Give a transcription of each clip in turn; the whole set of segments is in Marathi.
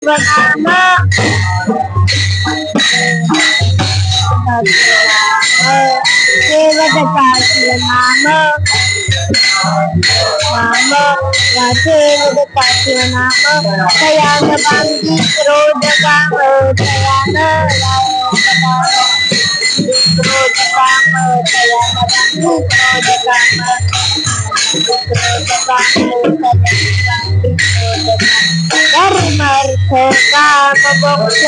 शिवनाम देवदत्ता शिवनाम नाम वाचे वदता शिवनाम तयान बांधी क्रोध काम तयान क्रोध काम तयान बांधी क्रोध काम धर्म अर्थ काम मोक्ष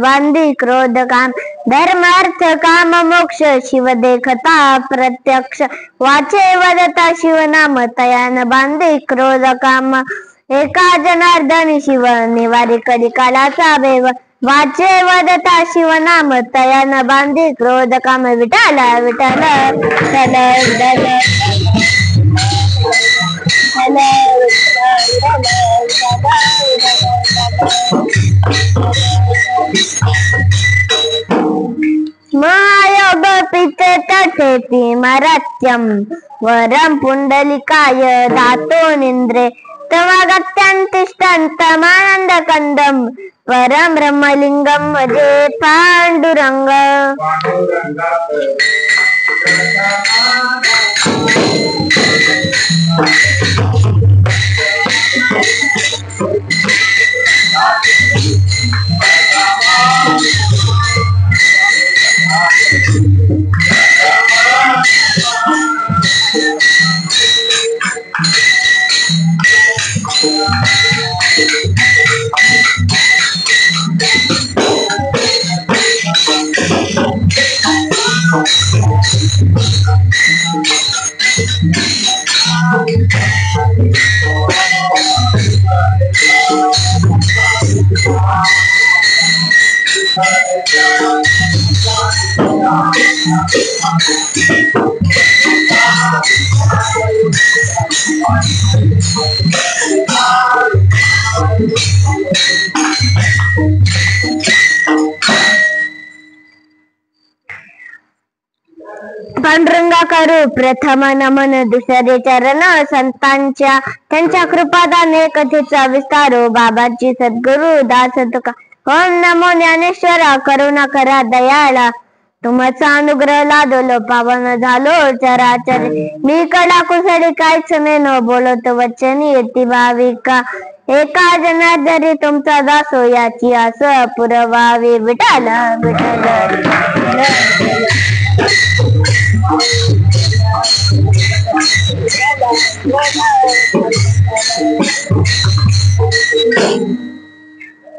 बांधी क्रोध काम धर्म अर्थ काम मोक्ष शिव देखता प्रत्यक्ष वाचे वदता शिवनाम तयान बांधी क्रोध काम एका जनार्दनी शिव निवारी करी कालाचा वेव वाचे वदता शिवनाम तयान बांधी क्रोध काम विठाल विठाल विठ्ठल महायोग पिते तथेति मरात्यं वरं पुंडलिकाय धातोनिन्द्रे तमगत्यन्तिष्ठन्तमानन्दकन्दं परं ब्रह्मलिंगं भजे पाण्डुरंग पांडुरंगा करू प्रथम नमन दुसरे चरण संतांच्या त्यांच्या कृपादाने कथेचा विस्तारो बाबांची सद्गुरु दास तुका ओम नमो ज्ञानेश्वरा करुणा करा दयाळा तुमचा अनुग्रह लादलो पावन झालो चराचर मी कडा कुसडी काहीच नेनो बोलत वचनी येती भाविका एका जनार्दनी तुमचा दासो याची आस पुरवावी विठाल विठाल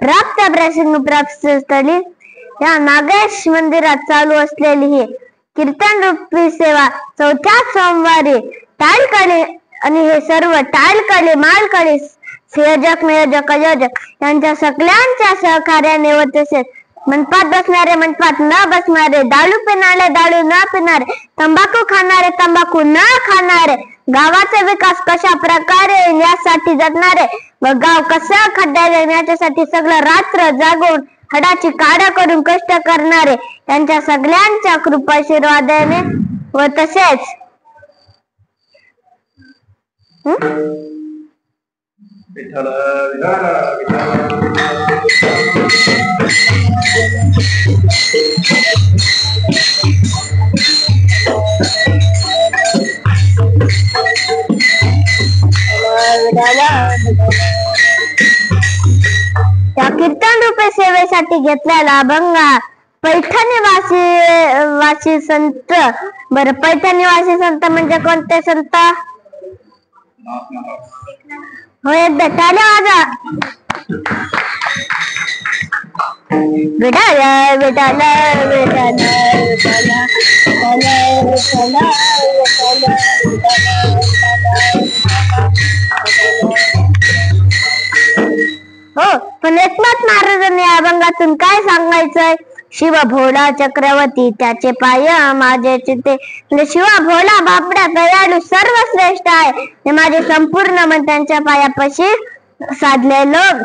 प्राप्त प्रसंग प्राप्त स्थळी या नागेश मंदिरात चालू असलेली ही कीर्तन रूपी सेवा चौथ्या सोमवारी टाळकळी आणि हे सर्व टाळकळी मालकळी संयोजक नियोजक आयोजक यांच्या सगळ्यांच्या सहकार्याने व तसेच मंडपात बसणारे मंडपात न बसणारे दारू पिणारे दारू न पिणारे तंबाखू खाणारे तंबाखू न खाणारे गावाचा विकास कशा प्रकारे यासाठी जगणारे व गाव कसं खड्ड्यात येण्यासाठी सगळं रात्र जागून हडाची काढा करून कष्ट करणारे त्यांच्या सगळ्यांच्या कृपाशीर्वादाने व तसेच त्या कीर्तन रूपे सेवेसाठी घेतलेला अभंग पैठणी वासी संत बर पैठणी वासी संत म्हणजे कोणते संत हो एकदा टाळ्या वाजा विठाल विठाल विठाल हो पण एकनाथ महाराजांनी अभंगातून काय सांगायचंय शिव भोला चक्रवर्ती त्याचे पाय माझे चित्ते. म्हणजे शिवा भोला बापडा दयाळू सर्वश्रेष्ठ आहे. माझे संपूर्ण मन त्यांच्या पायापाशी साधलेलं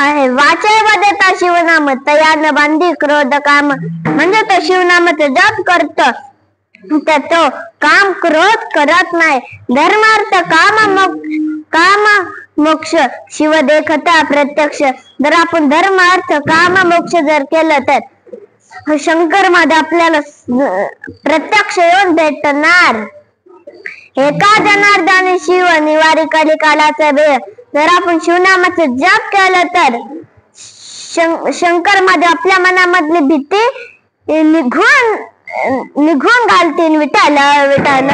आहे. वाचे देता शिवनाम तया न बांधी क्रोध काम. म्हणजे तो शिवनामाचा जप करतो तर तो काम क्रोध करत नाही. धर्मार्थ काम मोक्ष शिव देखता प्रत्यक्ष. जर आपण धर्म अर्थ काम मोक्ष जर केलं तर शंकर मध्ये आपल्याला प्रत्यक्ष येऊन भेटणार. एका जनार्दनी शिव निवारी कलिकालाचा वेळ. जर आपण शिवनामाचं जप केलं तर शंकर मध्ये आपल्या मनामधली भीती निघून घालतील. विठाल विठाल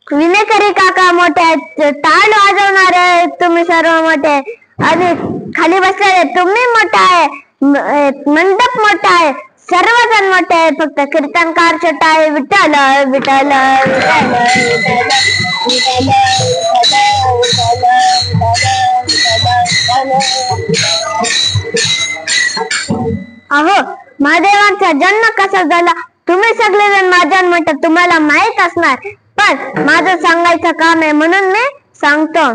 विनेकरी काका मोठे आहेत. टाळ वाजवणारे तुम्ही सर्व मोठे आणि खाली बसलेले तुम्ही मोठा आहे. मंडप मोठा आहे. सर्वजण मोठे आहे. फक्त कीर्तनकार छोटा आहे. विठ्ठल विठ्ठल अहो महादेवांचा जन्म कसा झाला तुम्ही सगळेजण माझ्या म्हणतात. तुम्हाला माहित असणार पण माझं सांगायचं काम आहे म्हणून मी सांगतो.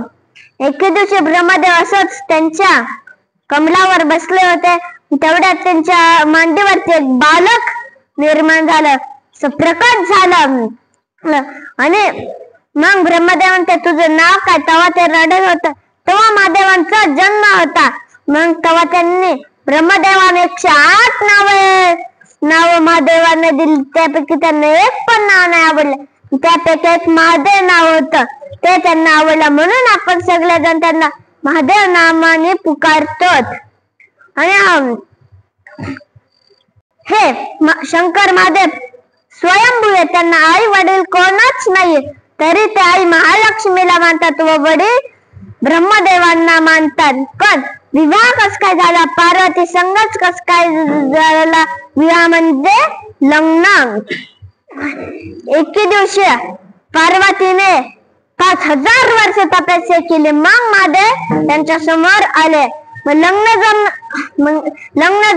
एके दिवशी ब्रह्मदेव असंच त्यांच्या कमलावर बसले होते. तेवढ्यात त्यांच्या मांडीवरती एक बालक निर्माण झालं. प्रकट झालं आणि मग ब्रह्मदेव म्हणते तुझं नाव काय. तेव्हा ते रडत होत. तेव्हा महादेवांचा जन्म होता. मग तेव्हा त्यांनी ब्रह्मदेवाने 108 नाव महादेवाने दिली. त्यापैकी त्यांना एक पण नाव नाही आवडलं. त्यापैकी एक महादेव नाव होतं ते त्यांना आवडलं. म्हणून आपण सगळेजण त्यांना महादेव नावाने पुकारतो. आणि हे शंकर महादेव स्वयंभू आहे. त्यांना आई वडील कोणच नाही तरी ते आई महालक्ष्मीला मानतात व वडील ब्रह्मदेवांना मानतात. पण विवाह कस काय झाला पार्वती संगच कस काय झाला. विवाह म्हणजे लग्न. एके दिवशी पार्वतीने 5000 वर्ष तपस्या केली. मग महादेव त्यांच्या समोर आले. लग्न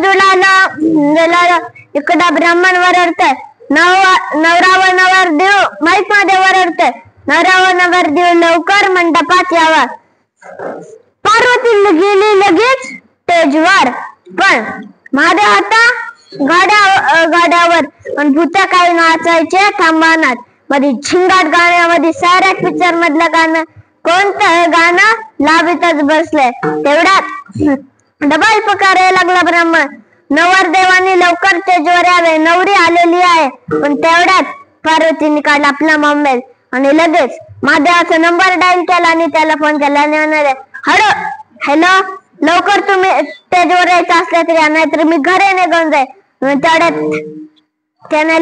जुळालं. इकडा ब्राह्मण वरडतय. नवरा व नवरदेव माईक मध्ये वरडतय. नवरा व नवरदेव लवकर मंडपात यावा. पार्वती गेली लगेच स्टेजवर. पण महादेव आता गाड्यावर पण भूत काही नाचायचे थांबणार. मध्ये झिंगाट गाण्यामध्ये साऱ्या पिक्चर मधलं गाणं कोणतं गाणं लावितच बसलंय. तेवढ्यात डबल पुकारायला लागला ब्राह्मण. नवरदेवानी लवकर स्टेजवर यावे. नवरी आलेली आहे. पण तेवढ्यात पार्वतीने काढला आपला मोबाईल आणि लगेच महादेवाचा नंबर डायल केला आणि त्याला फोन केला आणि म्हणाले हॅलो लवकर तुम्ही स्टेजवर यायचं असल्या तरी नाहीतर मी घरी निघून जाईल. तेवढ्यात त्याने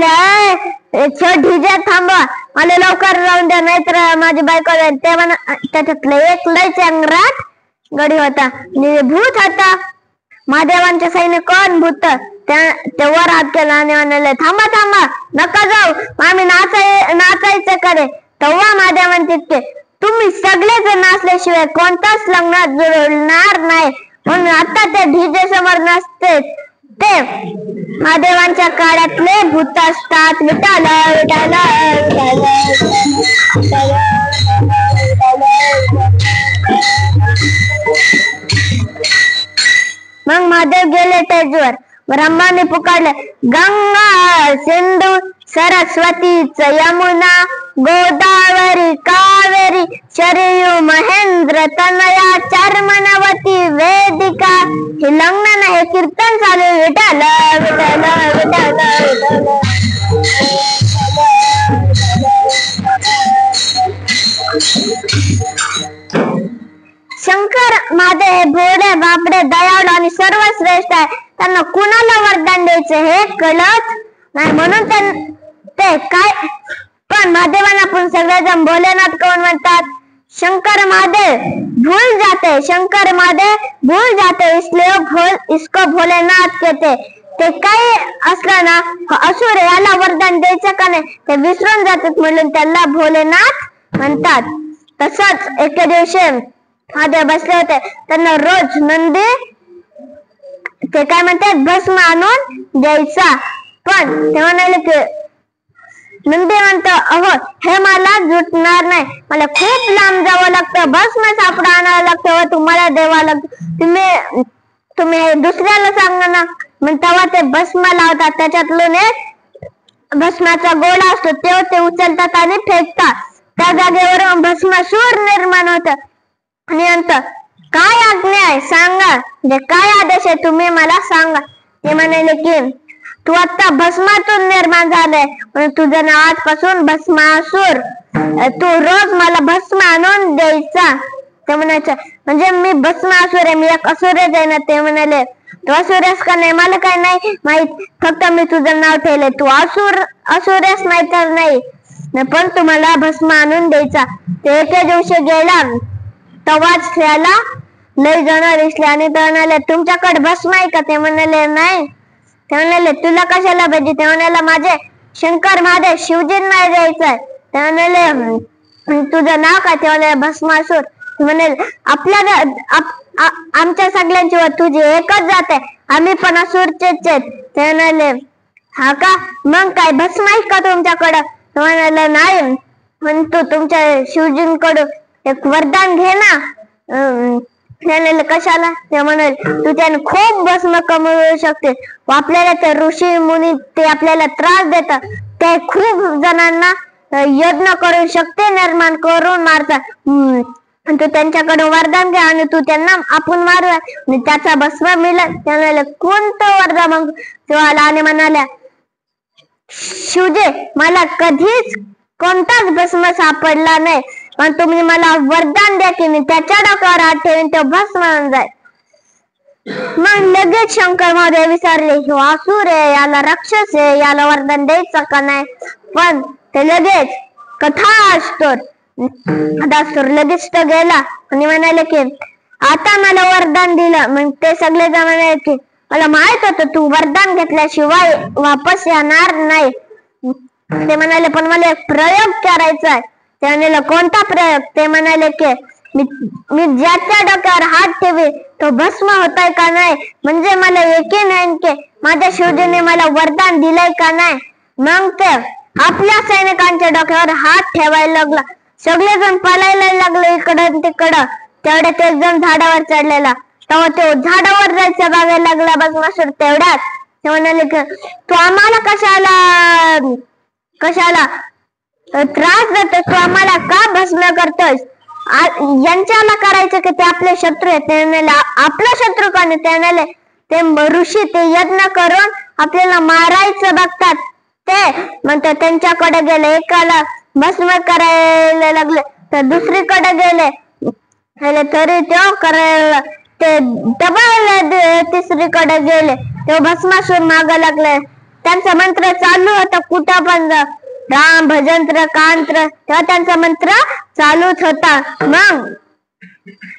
डीजे थांबवा मला लवकर राहून द्या नाहीतर माझी बायको जाईल. ते म्हणा त्याच्यातलं एक लय चंगराट गडी होता. भूत होता. महादेवांच्या सैनिक कोण भूत ते वर हात केला आणि म्हणाले थांबा नका जाऊ आम्ही नाचायचं करे. तेव्हा महादेव म्हणते तुम्ही सगळेजण नाचल्याशिवाय कोणताच लग्नात जुळणार नाही. म्हणून आता ते डीजे समोर नसते ते महादेवांच्या काळातले भूत असतात. विठाल विठाल मग महादेव गेले स्टेजवर. ब्रह्माने पुकारले गंगा सिंधू सरस्वती यमुना गोदावरी कावेरी शरयू महेंद्र तनया चर्मनवती वेदिका. हे लग्न नाही कीर्तन चालू. विठाल विठाल विठाल शंकर महादेव भोळे बापडे दयाळू आणि सर्वश्रेष्ठ आहे. त्यांना कुणाला वरदान द्यायचं हे कळत नाही. म्हणून ते काय पण महादेवांना आपण सगळेजण भोलेनाथ कोण म्हणतात. शंकर महादेव भूल जाते. शंकर महादेव भूल जाते इसलिए इसको भोलेनाथ कहते. ते काही असलं ना असुर याला वरदान द्यायचं का नाही ते विसरून जातात म्हणून त्याला भोलेनाथ म्हणतात. तसंच एके दिवशी महादेव बसले होते. त्यांना रोज नंदी ते काय म्हणतात भस्म आणून द्यायचा. पण ते म्हणाले की नंदी म्हणतो अहो हे मला जुटणार नाही, मला खूप लांब जावं लागतं, भस्म सापडा आणावं लागतं व तुम्हाला द्यावं लागतं, तुम्ही दुसऱ्याला सांगा ना. मग तेव्हा ते भस्म लावतात, त्याच्यातून एक भस्माचा गोळा असतो ते उचलतात आणि फेकतात. त्या जागेवर भस्मासूर निर्माण होत आणि म्हणतं काय आज्ञा आहे सांगा, म्हणजे काय आदेश आहे तुम्ही मला सांगा. ते म्हणाले की तू आता भस्मातून निर्माण झालाय म्हणून तुझं नाव आजपासून भस्मासूर, तू रोज मला भस्म आणून द्यायचा. ते म्हणायचं म्हणजे मी भस्मासूर आहे, मी एक असुरच आहे ना. ते म्हणाले तू असुरस का नाही मला काय नाही माहित, फक्त मी तुझं नाव ठेवलंय, तू असुरस नाही तर नाही, पण तुम्हाला भस्म आणून द्यायचा. ते एके दिवशी गेला तेव्हाच त्याला लय जण दिसले आणि ते म्हणाले तुमच्याकडे भस्म आहे का. ते म्हणाले नाही. ते म्हणाले तुला कशाला पाहिजे. ते म्हणाले माझे शंकर महादेव शिवजींना द्यायचंय. ते म्हणाले तुझं नाव काय. ते म्हणाले भस्मासूर. ते म्हणाले आमच्या सगळ्यांची व तुझी एकच जात आहे, आम्ही पण असुरचेच आहेत. ते म्हणाले हा का, मग काय भस्म आहे का तुमच्याकडं. ते म्हणाले नाही. म्हणतो तुमच्या शिवजींकडून एक वरदान घे ना. म्हणाले कशाला. ते म्हणाले तू त्याने खूप भस्म कमवू शकते, आपल्याला ते ऋषी मुनी ते आपल्याला त्रास देतात, ते खूप जणांना यज्ञ करून शक्ती निर्माण करून मारतात, तू त्यांच्याकडून वरदान घे आणि तू त्यांना आपण मारूया आणि त्याचा भस्म मिळेल. त्याला कोणतं वरदान. मग तेव्हा आणि म्हणाल्या शिवजी मला कधीच कोणताच भस्म सापडला नाही, पण तुम्ही मला वरदान द्या की मी त्याच्या डोक्यावर हात ठेवीन तो भस्म होऊन जाईल. मग लगेच शंकर महादेव विचारले हे असुर आहे, याला राक्षस आहे, याला वरदान द्यायचं का नाही. पण ते लगेच कथा असतो लगेच तो गेला आणि म्हणाले की आता मला वरदान दिलं. मग ते सगळे जण म्हणाले की मला माहित होतं तू वरदान घेतल्याशिवाय वापस येणार नाही. ते म्हणाले पण मला एक प्रयोग करायचा आहे. ते म्हणाले कोणता प्रयोग. ते म्हणाले की मी ज्याच्या डोक्यावर हात ठेवी तो भस्म होताय का नाही, म्हणजे मला यकीन आहे की माझ्या शिवजीने मला वरदान दिलंय का नाही. मग ते आपल्या सैनिकांच्या डोक्यावर हात ठेवायला लागला. सगळेजण पळायला लागले इकडं तिकडं. तेवढ्यात एक जण झाडावर चढलेला, तेव्हा तो झाडावर जायचं बघायला लागला भस्मासूर. तेवढ्यात ते म्हणाले की तू आम्हाला कशाला त्रास देतोस, तू आम्हाला का भस्म करतोस. यांच्याला करायचं की ते आपले शत्रू आहेत. ते म्हणाले आपला शत्रू का नाही. ते म्हणाले ते ऋषी ते यज्ञ करून आपल्याला मारायचं बघतात. ते म्हणतात त्यांच्याकडे गेले, एकाला भस्म करायला लागले तर दुसरीकडे गेले तरी तो करायला, ते डबल तिसरीकडे गेले ते भस्मासूर माग लागले. त्यांचा मंत्र चालू होता कुठं पण राम भजंत्र कांत्र, तेव्हा त्यांचा मंत्र चालूच होता. मग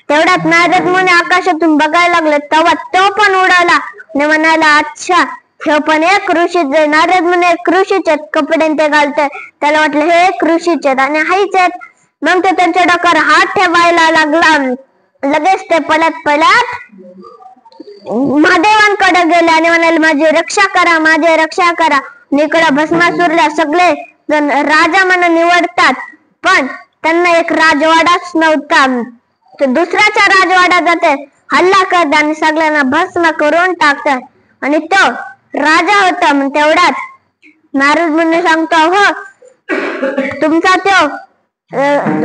तेवढ्यात नारद मुनी आकाशातून बघायला लागले, तेव्हा तो पण उडाला आणि म्हणाला अच्छा हे पण एक ऋषीच आहे. नारद मुनी एक ऋषीच आहेत, कपडे ते घालतात. त्याला वाटलं हे एक ऋषीच आहेत आणि हाईच आहेत. मग ते त्यांच्या डोक्यावर हात ठेवायला लागला. लगेच ते पळत महादेवांकडे गेले आणि म्हणाले माझी रक्षा करा, माझी रक्षा करा. इकडे भस्मासूरला सगळे जण राजा म्हणून निवडतात, पण त्यांना एक राजवाडाच नव्हता. ते दुसऱ्याच्या राजवाड्यात जाते, हल्ला करतात आणि सगळ्यांना भस्म करून टाकतात. आणि तो राजा होता. मग तेवढ्यात नारद मुनी सांगतो हो तुमचा तो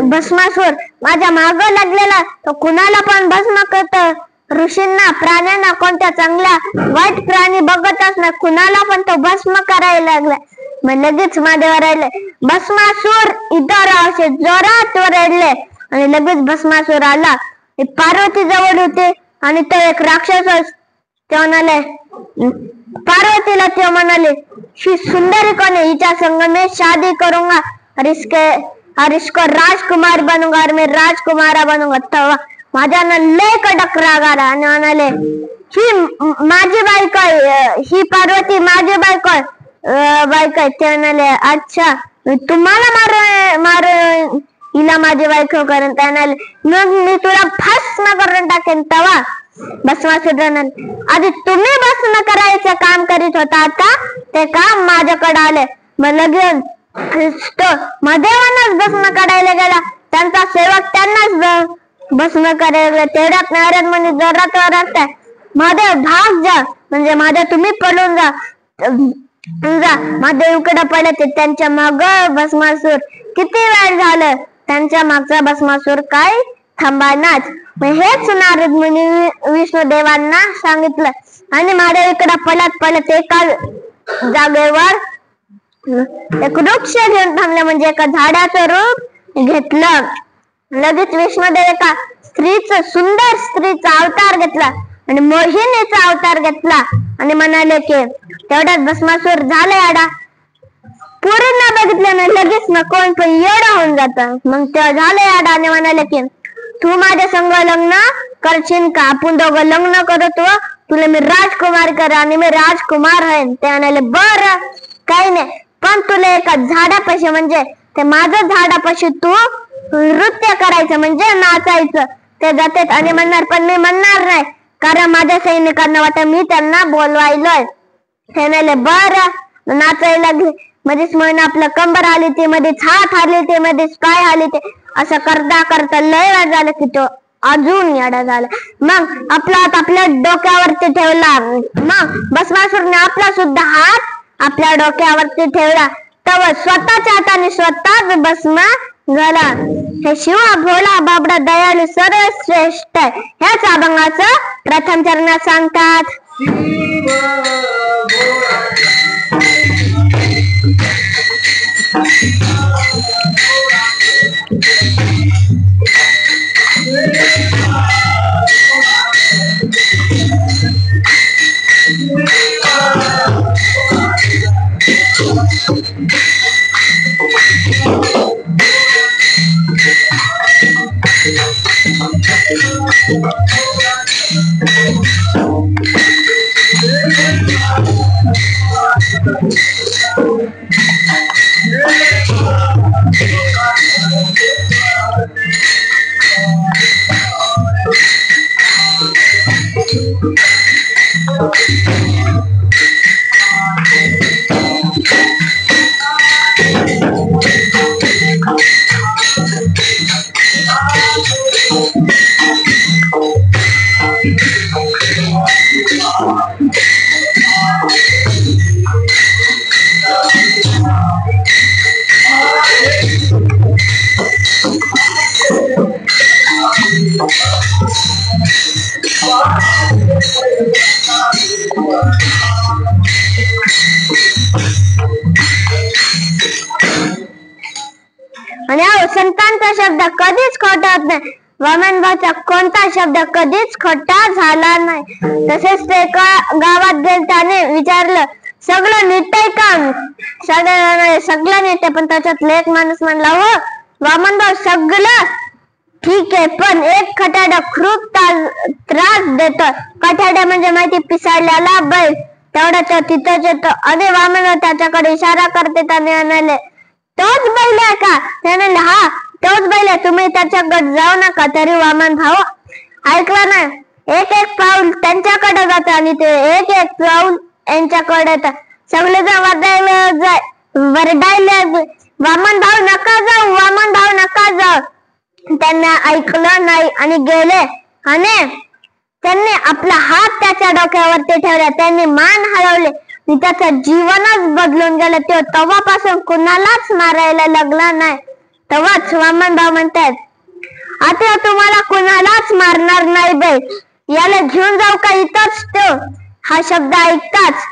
भस्मासूर माझ्या माग लागलेला तो कुणाला पण भस्म करतो, ऋषींना प्राण्यांना कोणत्या चांगल्या वाईट प्राणी बघतच नाही, कुणाला पण तो भस्म करायला लागला. मग लगेच महादेव राहिले भस्मासूर इतर असे जोरात रडले आणि लगेच भस्मासूर आला. पार्वती जवळ होते आणि तो एक राक्षस. ते म्हणाले पार्वतीला ते म्हणाले ही सुंदरी कोण है, हिच्या संग मैं शादी करूंगा और इसको राजकुमार बनूंगा और मैं राजकुमारा बनूंगा. तेव्हा माझ्यानं लय कडक राग आला आणि म्हणाले ही माझी बायको आहे, ही पार्वती माझी बायको आहे. ते म्हणाले अच्छा तुम्हाला मार हिला माझी बायको करून. त्याने मग मी तुला भस्म करून टाकेन. तेव्हा भस्मासुर म्हणाले आधी तुम्ही भस्म करायचं काम करीत होता, आता ते काम माझ्याकडे आले. मग लगेच महादेवांनाच भस्म काढायला गेला. त्यांचा सेवक त्यांनाच भस्म करायला. तेवढ्यात नारद मुनी जोरात ओरडताय महादेव भाग जा, म्हणजे महादेव तुम्ही पळून जा. महादेव इकडे पडले ते त्यांच्या माग भस्मासूर. किती वेळ झालं त्यांच्या मागचा भस्मासूर काय थांबानाच. हेच नारद मुनी विष्णुदेवांना सांगितलं आणि महादेव इकडे पळत एका जागेवर एक वृक्ष घेऊन थांबले, म्हणजे एका झाडाचं रूप घेतलं. लगेच विष्णुदेव एका सुंदर स्त्रीचा अवतार घेतला आणि मोहिनीचा अवतार घेतला आणि म्हणाले की तेवढ्यात भस्मासूर झाले आडा. पूर्ण बघितल्याने लगेच नको पण येडा होऊन जात. मग ते झाले आडा आणि म्हणाले की तू माझ्या संग लग्न करशील का? आपण दोघं लग्न करतो, तुला मी राजकुमार कर आणि मी राजकुमार आहे. ते म्हणाले बरं काही नाही, पण तुला एका झाडापाशी म्हणजे ते माझं झाडापाशी तू नृत्य करायचं म्हणजे नाचायचं. ते जातात आणि म्हणणार पण मी म्हणणार नाही, कारण माझ्या सैनिकांना वाटत मी त्यांना बोलवायलोय. ते म्हणाले बरं नाचायला लागले. मध्येच म्हणून आपलं कंबर आली ते, मध्येच हात आले ते, मध्येच पाय आले ते, असं करता करता लय वेळ झालं की तो अजून येडा झाला. मग आपला हात आपल्या डोक्यावरती ठेवला. मग भस्मासूरने आपला सुद्धा हात आपल्या डोक्यावरती ठेवला. तेव्हा स्वतःच्या हाताने स्वतःच भस्म झाला. हे शिवा भोला बाबडा दयाळू सर्वश्रेष्ठ आहे. ह्याच अभंगाचं प्रथम चरणात सांगतात. आणि संतांचा शब्द कधीच खोटा होत नाही. वामनभाऊचा कोणता शब्द कधीच खोटा झाला नाही. तसेच ते एका गावात गेले, त्याने विचारलं सगळं नीट आहे का? सगळं नीट आहे, पण त्याच्यातला एक माणूस म्हणला हो वामनभाऊ सगळं ठीक आहे, पण एक खटाडा खूप त्रास देतो. खटाडा म्हणजे माहिती पिसाळलेला बैल. तेवढा तो तिथंच येतो आणि वामनभाऊ त्याच्याकडे इशारा करते. त्याने म्हणाले तोच बैल आहे का? त्याने हा तोच बैल आहे, तुम्ही त्याच्याकडे जाऊ नका. तरी वामन भाऊ ऐकलं नाही. एक एक पाऊल त्यांच्याकडे जात आणि ते एक एक पाऊल यांच्याकडे येतात. सगळे जण वरडायले वामन भाऊ नका जाऊ, वामन भाऊ नका जाऊ. त्यांना ऐकलं नाही आणि गेले आणि त्यांनी आपला हात त्याच्या डोक्यावरती ठेवला. त्यांनी मान हलवले, त्याचं जीवनच बदलून गेलं. तो तेव्हापासून कुणालाच मारायला लागला नाही. तेव्हाच वामन भाऊ म्हणतात आता तुम्हाला कुणालाच मारणार नाही बाई, याला घेऊन जाऊ का इथंच? तो हा शब्द ऐकताच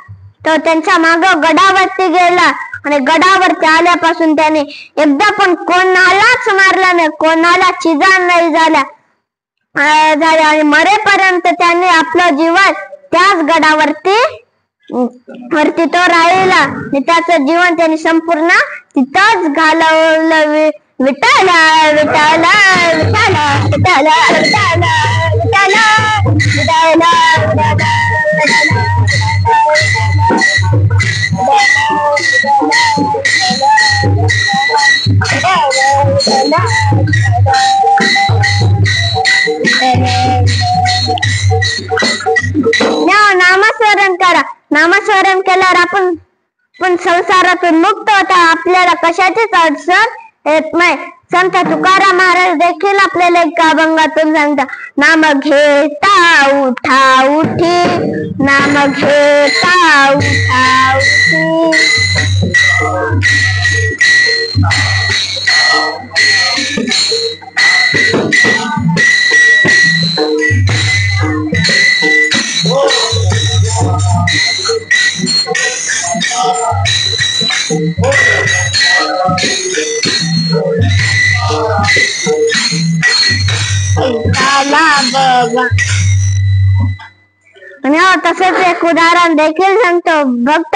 तो त्यांच्या माग गडावरती गेला आणि गडावरती आल्यापासून त्याने एकदा पण कोणालाच मारला नाही, कोणाला चिजान नाही झाल्या आणि मरेपर्यंत त्याने आपलं जीवन त्याच गडावरती तो राहिला आणि त्याचं जीवन त्यांनी संपूर्ण तिथंच घालवलं. विठाला विठाला विठाला विठाला विठाला विठाला विठाला विठाला नामस्मरण करा. नामस्मरण केल्यावर आपण संसारातून मुक्त होता. आपल्याला कशाचीच अडचण येत नाही. संत तुकाराम महाराज देखील आपल्याला एका अभंगातून सांगता, नाम घेता उठा उठी, नाम घेता उठा उठी. आणि तसेच एक उदाहरण देखील सांगतो. भक्त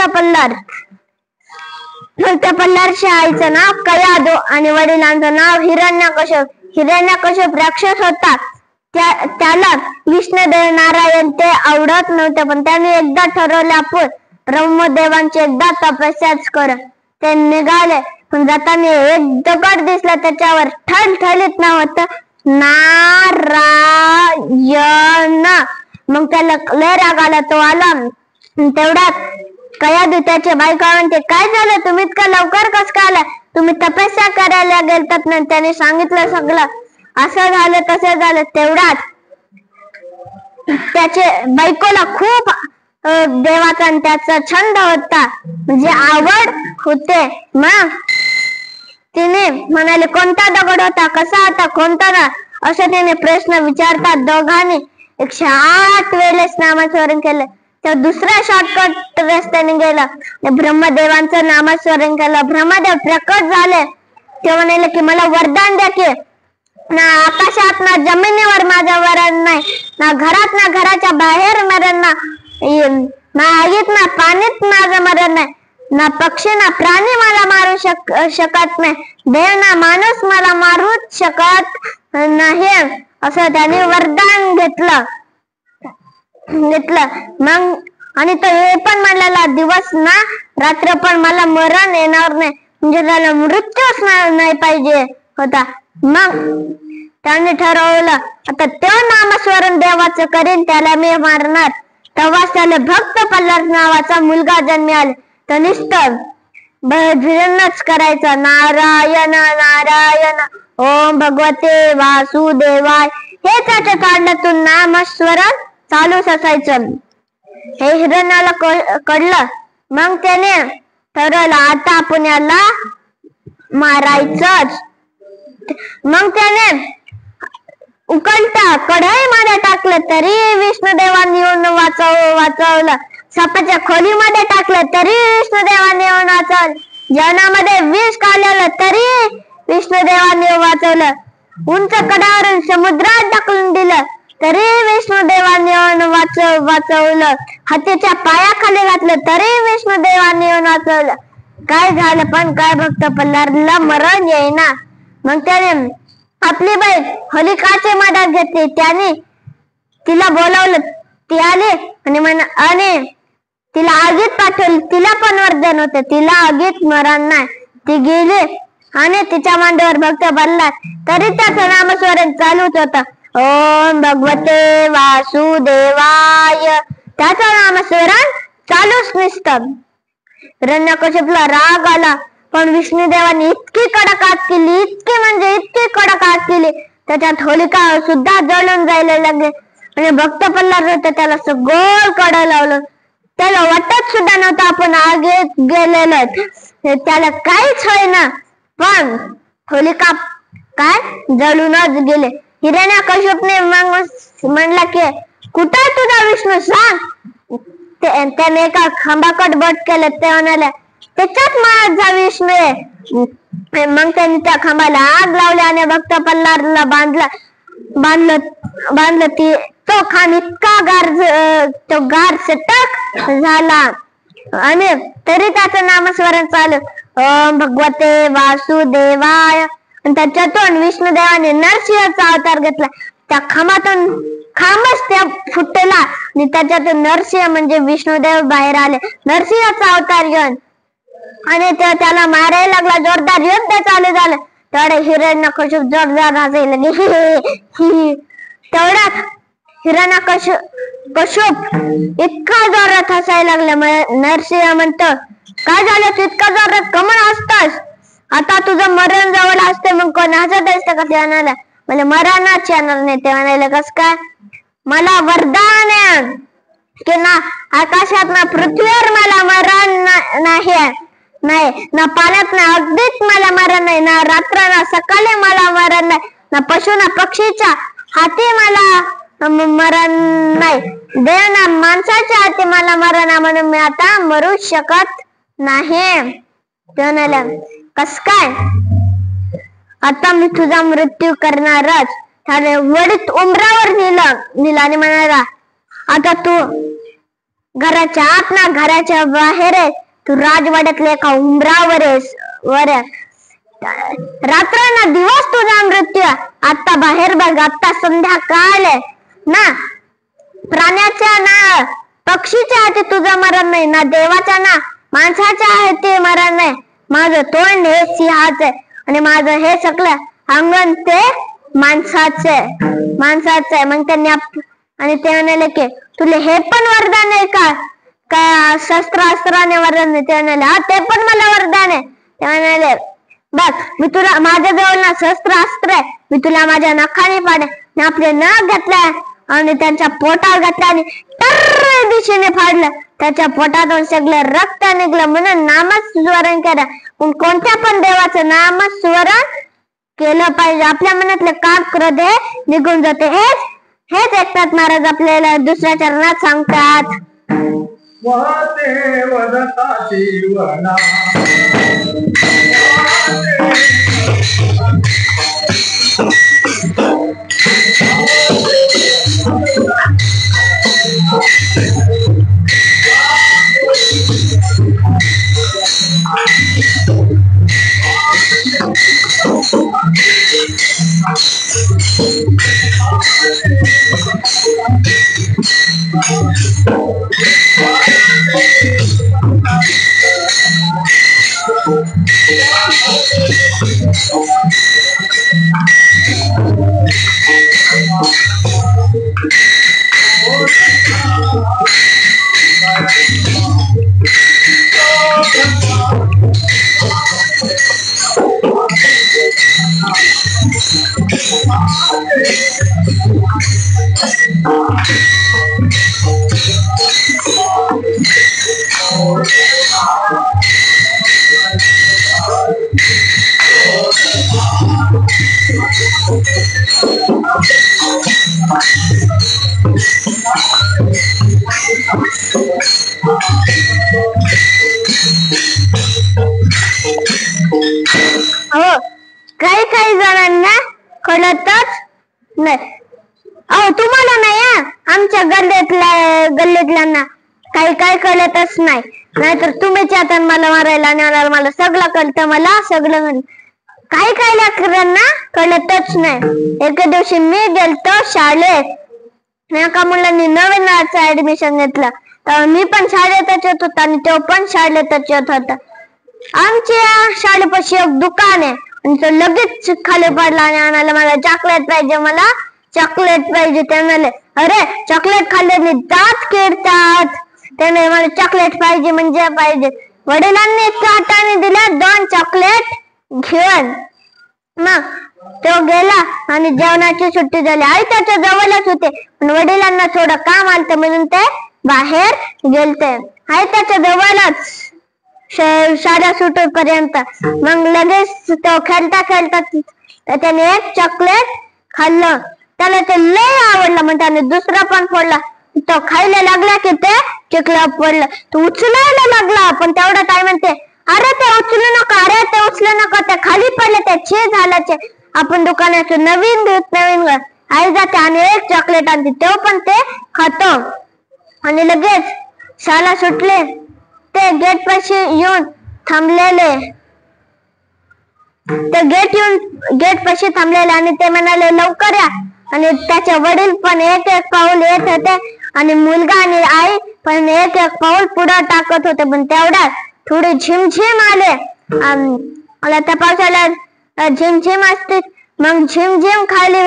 पल्लारच्या आईचं नाव कयादू आणि वडिलांचं नाव हिरण्यकश्यप. हिरण्यकश्यप राक्षस होता. त्याला विष्णुदेव नारायण ते आवडत नव्हते, पण त्याने एकदा ठरवले आपण ब्रह्मदेवांची एकदा तपस्याच कर. ते निघाले, पण जाताना एक दगड दिसला, त्याच्यावर ठळठळीत नाव होतं नारायण. मग त्याला लय राग आला. तो आला तेवढ्यात कयादू त्याचे बायका म्हणते, काय झालं, तुम्ही इतका लवकर कस काय आला? तुम्ही तपस्या करायला गेलतात ना. त्याने सांगितलं सगळं, असं झालं तसं झालं. तेवढ्यात त्याचे बायकोला खूप देवाचा आणि त्याचा छंद होता, म्हणजे आवड होते. मग तिने म्हणाले, कोणता दगड होता, कसा होता, कोणता ना, असं त्याने प्रश्न विचारतात. दोघांनी 108 वेळेस नामस्मरण केलं. तर दुसऱ्या शॉर्टकट रस्त्याने गेला, ब्रह्मदेवांचं नामस्मरण केलं. ब्रह्मदेव प्रकट झाले. ते म्हणाले की मला वरदान द्या की ना आकाशात ना जमिनीवर माझं मरण नाही, ना घरात ना घराच्या बाहेर मरण ना आगीत ना पाणीत माझं मरण नाही, ना पक्षी ना प्राणी मला मारू शकत नाही, देव ना माणूस मला मारूच शकत नाही, असं त्याने वरदान घेतलं. मग आणि तो हे पण म्हणलेला, दिवस ना रात्र पण मला मरण येणार नाही, म्हणजे त्याला मृत्यूच नाही पाहिजे होता. मग त्याने ठरवलं, आता तो नामस्मरण देवाचं करेन, त्याला मी मारणार. तेव्हाच त्याला भक्त पल्लार नावाचा मुलगा जन्मी आला. तो नुसतं भजनच करायचं, नारायण नारायण ओम भगवते वासुदेवाय, हे त्याच्या तांडातून नामस्मरण चालूच असायचं. हे हिरण्याला कळलं. मग त्याने ठरवलं, आता आपण याला मारायचंच. मग त्याने उकळता कढईमध्ये टाकलं तरी विष्णुदेवांनी येऊन वाचवलं. सापाच्या खोलीमध्ये टाकलं तरी विष्णुदेवांनी येऊन वाचवलं. जेवणामध्ये विष काढलेलं तरी विष्णुदेवांनी वाचवलं. उंच कडावरून समुद्रात टाकून दिलं तरी विष्णुदेवांनी येऊन वाचवलं. हातीच्या पायाखाली घातलं तरी विष्णुदेवांनी येऊन वाचवलं. काय झालं पण काय, भक्त पल्लारला मरण येईना. मग त्याने आपली बाई होलिकाची मदत घेतली. त्याने तिला बोलावलं. ती आली आणि तिला आगीत पाठवलं. तिला पण वरदान होतं, तिला आगीत मरण नाही. ती गेली आणि तिच्या मांडीवर भक्त पल्लार, तरी त्याचं नामस्मरण चालूच होतं. ओम भगवते वासुदेवाय, त्याचं नामस्मरण चालूच नसतं. हिरण्यकश्यपला राग आला, पण विष्णुदेवांनी इतकी कडक आग केली, इतकी म्हणजे इतकी कडक आग केली, त्याच्यात होलिका सुद्धा जळून जायला लागले. आणि भक्त पल्लार होतं, त्याला सगळं कडं लावलं. त्याला वाटत सुद्धा नव्हतं आपण आगीत गेलेलो, त्याला काहीच होईना. पण होलिका काय जळूनच गेले. हिरण्यकश्यपने मग म्हणला की कुठे तुझा विष्णू, सांग. त्याने एका खांबाकड बोट केलं. ते म्हणाले, त्याच्यात माझा विष्णू आहे. मग त्यांनी त्या खांबाला आग लावली आणि भक्त पल्लारला बांधलं. तो खांब इतका गार सटक झाला आणि तरी त्याचं नामस्मरण चालू, ओम भगवते वासुदेवाय. त्याच्यातून विष्णुदेवाने नरसिंहाचा अवतार घेतला. त्या खांबच त्या फुटला आणि त्याच्यातून नरसिंह म्हणजे विष्णुदेव बाहेर आले, नरसिंहाचा अवतार घेऊन. आणि त्याला मारायला लागला. जोरदार युद्ध चालू झालं. तेवढे हिरण्यकश्यप जोरदार हसायला लागले. तेवढ्यात हिरण्यकश्यप इतका जोरात हसायला लागला. नरसिंह म्हणतो, काय झालं तू इतका जोरात कमळ हसतास? आता तुझं मरण जवळ असते मग कोण हसत असतं का? ते म्हणाला, मला मरणच येणार नाही. ते म्हणाले, कस काय? मला वरदान आहे की ना आकाशात ना पृथ्वीवर मला मरण नाही, ना पाण्यात ना अगदीच मला मरण नाही, ना रात्र ना सकाळी मला मरण नाही, ना पशु ना पक्षीच्या हाती मला मरण नाही, देव ना माणसाच्या हाती मला मरण आहे, म्हणून मी आता मरू शकत नाही. ते म्हणाले, कस काय? आता मी तुझा मृत्यू करणारच. त्याने वडीत उंबरावर नेलं आणि म्हणाला, आता तू घराच्या आत ना घराच्या बाहेर आहे, तू राजवाड्यातल्या एका उंबरावर रात्र ना दिवस तुझा मृत्यू. आता बाहेर बघ, आता संध्याकाळ आहे ना. प्राण्याच्या ना पक्षीच्या हाती तुझं मरण नाही, ना देवाच्या ना माणसाच्या हाती मरण नाही. माझं तोंड हे सिंहाचं आहे आणि माझं हे सगळं अंगण ते माणसाचं आहे. मग त्यांनी आणि ते म्हणाले की तुला हे पण वरदान आहे का शस्त्रास्त्राने वरदान नाही? ते म्हणाले, हा ते पण मला वरदान आहे. ते म्हणाले, बघ मी तुला माझ्याजवळ ना शस्त्रास्त्र आहे, मी तुला माझ्या नखाने पाडे. आपले नख घातले आणि त्यांच्या पोटावर घातले आणि टर दिशेने फाडलं. त्याच्या पोटातून सगळं रक्त निघलं. म्हणून नामस्मरण केलं. पण कोणत्या पण देवाचं नामस्मरण केलं पाहिजे. आपल्या मनातले काळ क्रोध हे निघून जाते. हेच एकनाथ महाराज आपल्याला दुसऱ्या चरणात सांगतात. काही जणांना कळतच नाही. तुम्हाला नाही, आमच्या गल्लीतल्यांना काही कळतच नाही. नाहीतर तुम्हीच आता मला मारायला नेणार. मला सगळं कळतं, मला सगळं काही लेकरांना कळतच नाही. एके दिवशी मी गेलतो शाळेत. एका मुलांनी नवीन ऍडमिशन घेतलं. तर मी पण शाळेतच येत होता आणि तो पण शाळेतच येत होता. आमच्या शाळेपाशी एक दुकान आहे आणि तो लगेच खाली पडला आणि आणायला, मला चॉकलेट पाहिजे, मला चॉकलेट पाहिजे. ते म्हणाले, अरे चॉकलेट खाल्ल्याने दात किडतात. त्याने मला चॉकलेट पाहिजे म्हणजे पाहिजे. वडिलांनी चाटाने दिल्या 2 चॉकलेट घेऊन. मग तो गेला आणि जेवणाची सुट्टी झाली. आई त्याच्या जवळच होते, पण वडिलांना थोडं काम आलतं म्हणून ते बाहेर गेलते. आई त्याच्या जवळच शाळा सुटेपर्यंत. मग लगेच तो खेळता त्याने एक चॉकलेट खाल्लं. त्याला ते लय आवडलं. मग त्याने दुसरा पण फोडला. तो खायला लागला की ते चिखला पडलं. तो उचलायला लागला, पण तेवढा टाइम म्हणते, अरे ते उचलू नका, अरे ते उचलू नका, ते खाली पडले, ते छे झाल्याचे. आपण दुकानाचं नवीन आई जाते आणि एक चॉकलेट आणते, तो पण ते खातो. आणि लगेच शाळा सुटले. ते गेट पाशी येऊन थांबलेले. ते गेट पाशी थांबलेले आणि ते म्हणाले, लवकर या. आणि त्याचे वडील पण एक पाऊल येत होते आणि मुलगा आणि आई पण एक पाऊल पुढे टाकत होते. पण तेवढ्यात थोडी झिमझिम आले. त्या पावसाला झिमझिम असते. मग झिमझिम खाली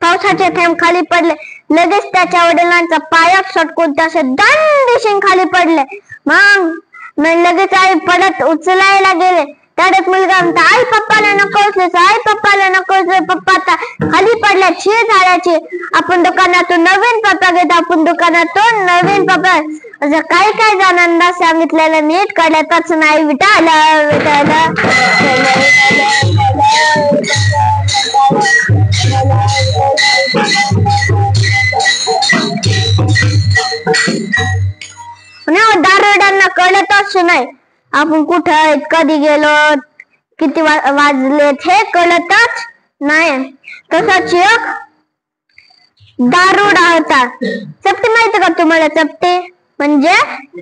पावसाचे थेंब खाली पडले. लगेच त्याच्या वडिलांचा पायात सटकून तसे दंडीशीन खाली पडले. मग लगेच आई पडत उचलायला गेले. त्यात मुलगा म्हणता, आई पप्पाला नको उचलूस, आई पप्पाला नको उचलूस, पप्पा आता खाली पडल्या, शी झाल्याची. आपण दुकानातून नवीन पप्पा घेतो, आपण दुकानातून नवीन पप्पा. असं काही काही जणांना सांगितलेलं नीट कळतच नाही. विटाला विटाला दारोड्यांना कळतच नाही आपण कुठं आहेत, कधी गेलो, किती वाजलेत हे कळतच नाही. तसाच एक दारोडा होता. चपटे माहिती का तुम्हाला? चपटे म्हणजे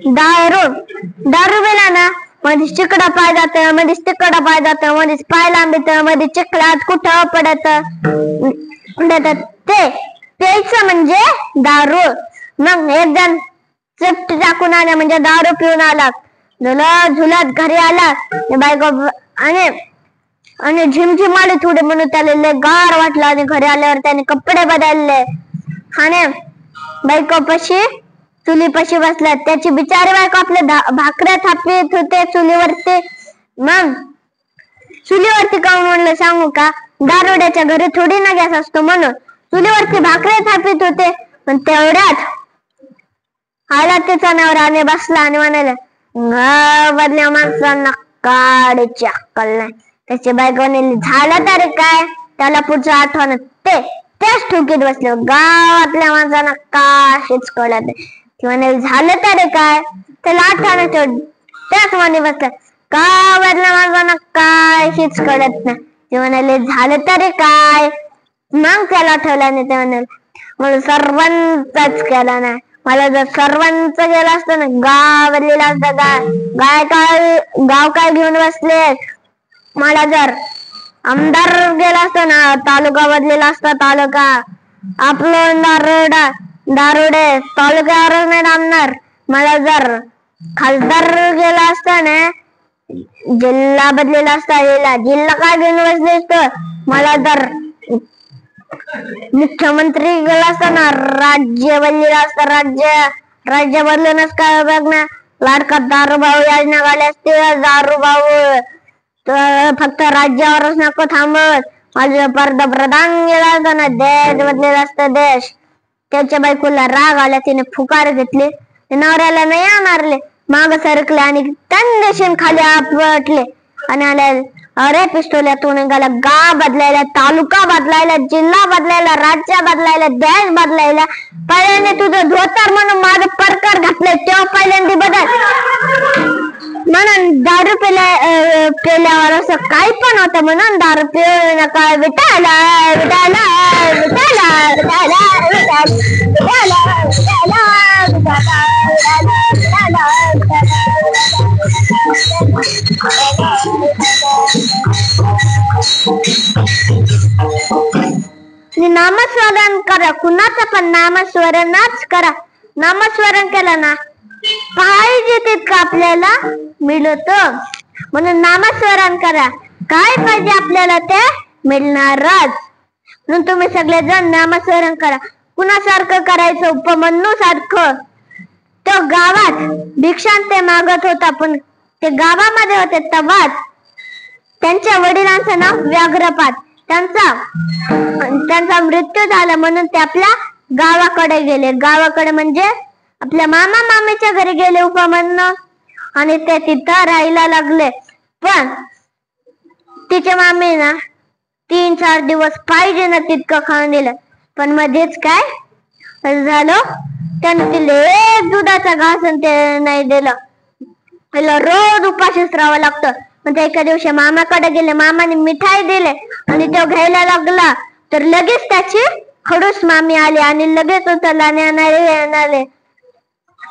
दारू पिला ना मध्येच चिकडा पाय जात, मध्येच तिकडा पाय जात, मध्येच पाय लांबीत, मध्ये चिखलात कुठं पडत ते प्यायचं म्हणजे दारू. मग एक जण चपटी टाकून आला म्हणजे दारू पिऊन आला. झुलत घरी आला. बायको आणि झिमझिम आली थोडे म्हणून त्याला लय गार वाटलं. आणि घरी आल्यावर त्याने कपडे बदलले आणि बायको पशी चुलीपाशी बसला. त्याची बिचारी बायको आपले भाकऱ्या थापीत होते चुलीवरती. मग चुलीवरती काऊन म्हणलं सांगू का? दारोड्याच्या घरी थोडी ना गॅस असतो म्हणून चुलीवरती भाकऱ्या थापीत होते. पण तेवढ्यात आला त्याचा नवरा आणि बसला आणि म्हणाले, गावातल्या माणसांना काडीची अक्कल नाही. त्याची बायकोने झालं तरी काय? त्याला पुढचं आठवण तेच ठोकीत बसले. गावातल्या माणसांना काहीच कळत नाही. ती म्हणाली झालं तरी काय? त्याला आठवण त्याच म्हणे बसलं. गावातल्या माणसांना काहीच कळत नाही. ती म्हणाले झालं तरी काय? मग त्याला आठवलं नाही. ते म्हणाले मला सर्वांचाच केला नाही. मला जर सर्वांच गेलं असतं ना, गाव बदलेला असतं. गाव काय घेऊन बसले. मला जर आमदार गेला असतो ना, तालुका बदलेला असता. तालुका आपलं दारोडे तालुक्यावर नाही थांबणार. मला जर खासदार गेला असता ना, जिल्हा बदलेला असता. जिल्हा काय घेऊन बसले असतो. मला जर मुख्यमंत्री गेला असता ना, राज्य बदलेला असता. राज्य बदलूनच काय बघ ना. लाडका दारू भाऊ योजना काढली असते. दारू भाऊ फक्त राज्यावरच नको थांबत. माझं पंतप्रधान गेला असता ना, देश बदलेला असता. देश. त्याच्या बायकोला राग आला. तिने फुकार घेतले. नवऱ्याला नाही मारले. माग सरकले आणि तंदेशीन खाली आपटले आणि आले. अरे पिस्तोल्यातून निघाला. गाव बदलायला, तालुका बदलायला, जिल्हा बदलायला, राज्य बदलायला, देश बदलायला. पहिल्यांदा तुझं धोतर म्हणून माझं परकर घातलंय तेव्हा पहिल्यांदा बदल. म्हणून दारू पेल्यावर असं काही पण होतं. म्हणून दारू पिऊ नका. विटाला विटाला विटाला विटाला विटाला विटाला विटाला नामस्मरण करा. कुणाचं पण नामस्मरणच करा. नामस्मरण केलं ना पाहिजे तितकं आपल्याला मिळत. म्हणून नामस्मरण करा. काय पाहिजे आपल्याला ते मिळणारच. म्हणून तुम्ही सगळेजण नामस्मरण करा. कुणासारखं करायचं? उपमन्यू सारखं. तो गावात भिक्षांते मागत होता. पण ते गावामध्ये होते तेव्हाच त्यांच्या वडिलांचं नाव व्याघ्रपाद. त्यांचा मृत्यू झाला म्हणून ते आपल्या गावाकडे गेले. गावाकडे म्हणजे आपल्या मामा मामीच्या घरी गेले उपमन्यू. आणि ते तिथं राहायला लागले. पण तिच्या मामी ना 3-4 दिवस पाहिजे ना तितकं खाऊन दिलं. पण मध्येच काय झालं, त्याने तिला एक दुधाचा घास ते नाही दिलं. तिला रोज उपाशीच राहावं लागतं. पण ते एका दिवशी मामाकडे गेले. मामाने मिठाई दिले आणि तो घ्यायला लागला तर लगेच त्याची खडूस मामी आली आणि लगेच उचलला येणारे.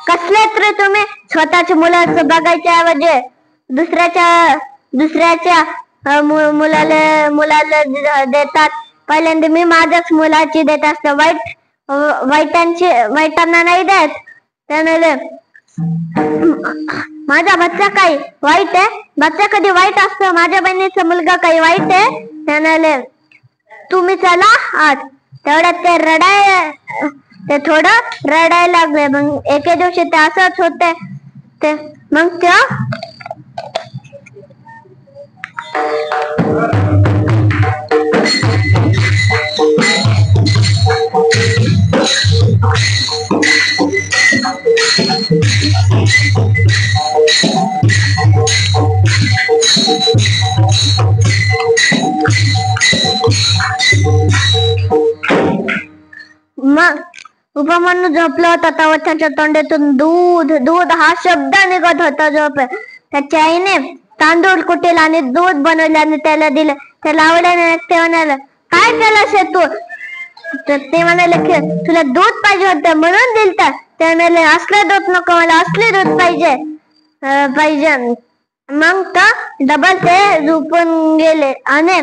कसले तर तुम्ही स्वतःच्या मुलाचं बघायच्या ऐवजी दुसऱ्याच्या मुलाला देतात. पहिल्यांदा मी माझ्याच मुलाची देत असते. वाईटांना नाही देत. त्याने माझा बच्चा काही वाईट आहे? बच्चा कधी वाईट असतो? माझ्या बहिणीचा मुलगा काही वाईट आहे? त्याने तुम्ही चला आत. तेवढ्यात ते थोडं रडायला लागले. मग एके दिवशी ते असंच होते. ते मग त्या मग उपमन्यू झोपला होता तेव्हा त्याच्या तोंडातून दूध दूध हा शब्द निघत होता. झोप त्याच्या आईने तांदूळ कुटेल आणि दूध बनवले आणि त्याला दिलं. त्याला आवडल्याने ते म्हणाले, काय केलंस हे तू? तर ते म्हणाले की तुला दूध पाहिजे होतं म्हणून दिलता. ते म्हणाले असलं दूध नको, मला असले दूध पाहिजे. मग तर डबल ते झोपून गेले. आणि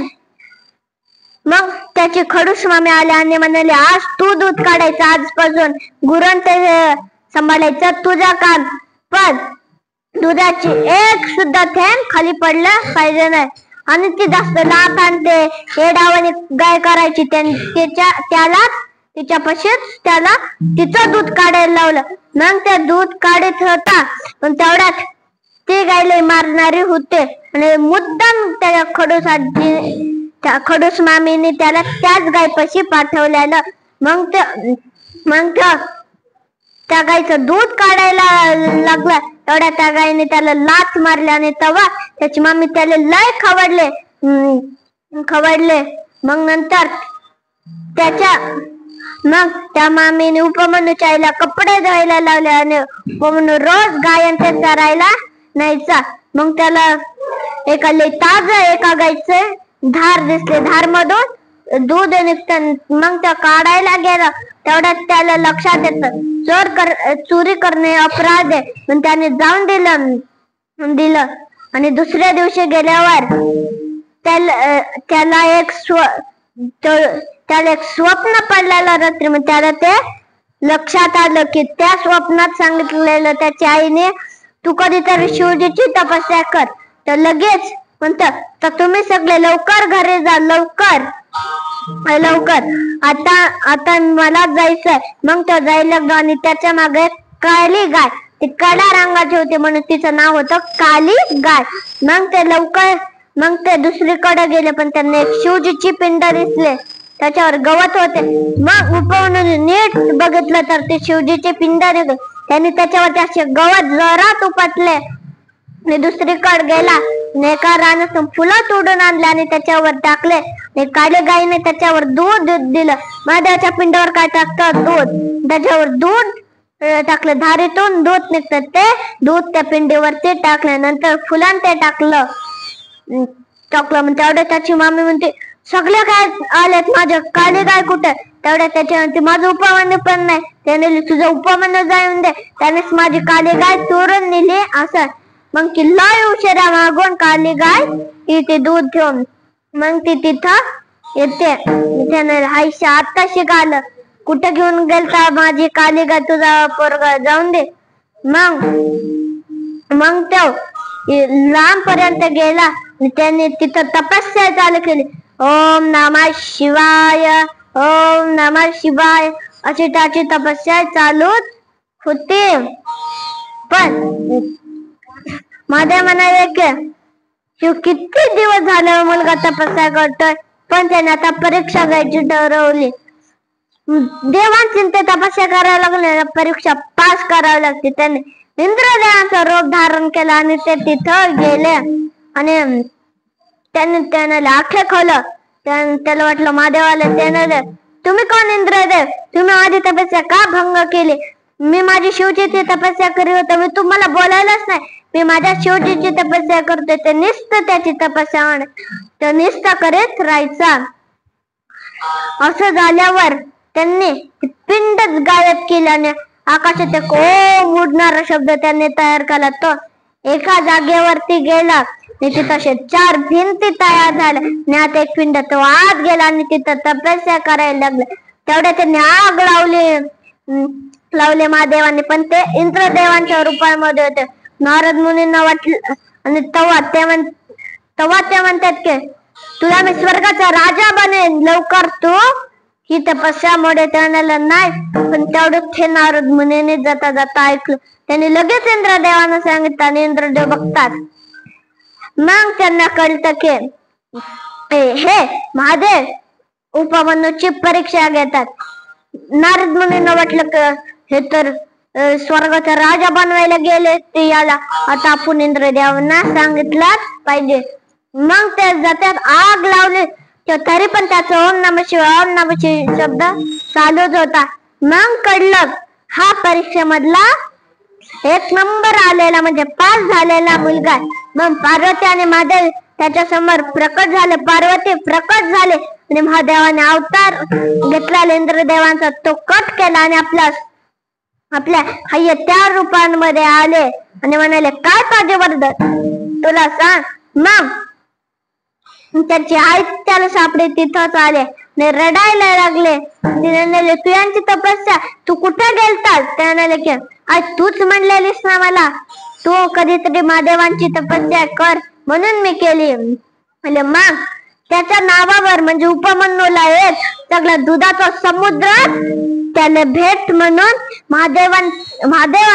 मग त्याची खडूस मामी आले आणि म्हणाले, आज तू दूध काढायचं, आजपासून गुरण ते सांभाळायचं तुझा काम. पण दुधाची एक सुद्धा थेंब खाली पडलं पाहिजे नाही. आणि ती जास्त लाभ आणते एडावाने गाय करायची. त्याला तिच्यापाशीच त्याला तिचं दूध काढायला लावलं. मग ते दूध काढत होता, पण तेवढ्यात ती गायला मारणारी होते. आणि मुद्दाम त्या खडूस मामीने त्याला त्याच गायपाशी पाठवलेलं. मग त्या गायचं दूध काढायला लागला. तेवढ्या त्या गायने त्याला लाथ मारली आणि तेव्हा त्याची मामी त्याला लय खवडले. मग नंतर त्या मामीने उपमन्यूच्या आईला कपडे धुवायला लावले आणि उपमन्यू रोज गायन ते चरायला न्यायचा. मग त्याला एका गायचे धार दिसले. धार मधून दूध निघतं. मग त्या काढायला गेला. तेवढ्यात त्याला लक्षात येतं चोरी करणे अपराध आहे. पण त्याने जाऊन दिलं. आणि दुसऱ्या दिवशी गेल्यावर त्याला एक स्वप्न पडलेलं रात्री. मग त्याला ते लक्षात आलं की त्या स्वप्नात सांगितलेलं त्याच्या आईने, तू कधीतरी शिवजीची तपस्या कर. तर लगेच म्हणतात, तर तुम्ही सगळे लवकर घरी जा, लवकर. आता मला जायचंय. मग तो जायला लागलो आणि त्याच्या मागे काली गाय, ती काळ्या रंगाची होती म्हणून तिचं नाव होतं काली गाय. मग ते दुसरीकडे गेले, पण त्यांना एक शिवजीची पिंड दिसले, त्याच्यावर गवत होते. मग उपमन्यूने नीट बघितलं तर ते शिवजीचे पिंड निघाले. त्यांनी त्याच्यावर असे गवत जोरात उपटले आणि दुसरीकडे गेला. एका रानातून फुलं तोडून आणले आणि त्याच्यावर टाकले. काळी गायीने त्याच्यावर दूध दिलं. महादेवाच्या पिंडावर काय टाकतं? दूध. त्याच्यावर दूध टाकलं, धारीतून दूध निघतं. ते दूध त्या पिंडीवरती टाकल्यानंतर फुलान ते टाकलं. मग तेवढ्या त्याची मामी म्हणते, सगळे गाय आलेत, माझ्या काळी गाय कुठे? तेवढ्या त्याच्या म्हणते, माझं उपमन्यू पण नाही. त्याने तुझं उपमन्यू जाऊन दे, त्यानेच माझी काळी गाय चोरून नेली असं. मग ती लय उशिरा मागून काळी गाय येते दूध घेऊन. मग ती तिथं येते. त्याने हायशा आता शिकालं, कुठे घेऊन गेलता माझी काळी गाय? तुझा पोरगा जाऊन दे. मग तो लांब पर्यंत गेला. त्याने तिथं तपस्या चालू केली. ओम नमः शिवाय, ओम नमः शिवाय अशी त्याची तपस्या चालू होती. पण मध्ये म्हणाले की शिव किती दिवस झाले मुलगा तपस्या करतोय, पण त्याने आता परीक्षा घ्यायची ठरवली. देवांची ते तपस्या करायला लागले, परीक्षा पास करावी लागते. त्याने इंद्रदेवाचा रूप धारण केला आणि ते तिथं गेले. आणि त्याने आखे खोलं. त्याला वाटलं महादेवाला. त्याने, तुम्ही कोण इंद्रदेव? तुम्ही माझी तपस्या का भंग केली? मी माझी शिवजीची तपस्या करीत होतो, मी तुम्हाला बोलायलाच नाही. मी माझ्या शिवजीची तपस्या करतोय. ते नुसतं त्याची तपस्या तो नुसतं करीत राहायचा. असं झाल्यावर त्यांनी पिंडच गायब केल्याने आकाशात एक ओम उडणारा शब्द त्यांनी तयार केला. तो एका जागेवरती गेला. तिथं असे 4 भिंती तयार झाल्या. आता एक पिंड तो आत गेला आणि तिथं तपस्या करायला लागला. तेवढ्या त्यांनी आग लावले महादेवाने, पण ते इंद्रदेवांच्या रूपामध्ये होते. नारद मुनींना वाटलं आणि तेव्हा ते म्हणतात की तुला मी स्वर्गाचा राजा बनेन लवकर तू. ही तपस्या मोठे त्याला नाही, पण तेवढं हे नारद मुनीने जाता जाता ऐकलं. त्यांनी लगेच इंद्रदेवांना सांगितलं आणि इंद्रदेव बघतात. मग त्यांना कळतं की हे महादेव उपमन्यूची परीक्षा घेतात. नारद मुनींना वाटलं की हे तर स्वर्गाचा राजा बनवायला गेले ते याला, आता आपण इंद्रदेवांना सांगितलंच पाहिजे. मग ते जात्यात आग लावली तरी पण त्याचा ओम नमः शिवाय ओम नमः शिवाय शब्द चालूच होता. मग कळलं हा परीक्षेमधला 1 नंबर आलेला म्हणजे पास झालेला मुलगा. मग पार्वती आणि महादेव त्याच्या समोर प्रकट झाले. पार्वती प्रकट झाले आणि महादेवाने अवतार घेतला. इंद्रदेवांचा तो कट केला आणि आपल्या हाय त्या रूपांमध्ये आले आणि म्हणाले काय पाहिजे वरदान तुला सांग. मग त्याची आई त्याला सापडे तिथंच आले रडायला लागले. म्हणाले तू यांची तपस्या तू कुठे गेलतास. त्या म्हणाले की आज तूच म्हणलेलीस ना मला तू कधीतरी महादेवांची तपस्या कर म्हणून मी केली. म्हणजे मग त्याच्या नावावर म्हणजे उपमन्यूला एक सगळा दुधाचा समुद्र त्याला भेट म्हणून महादेव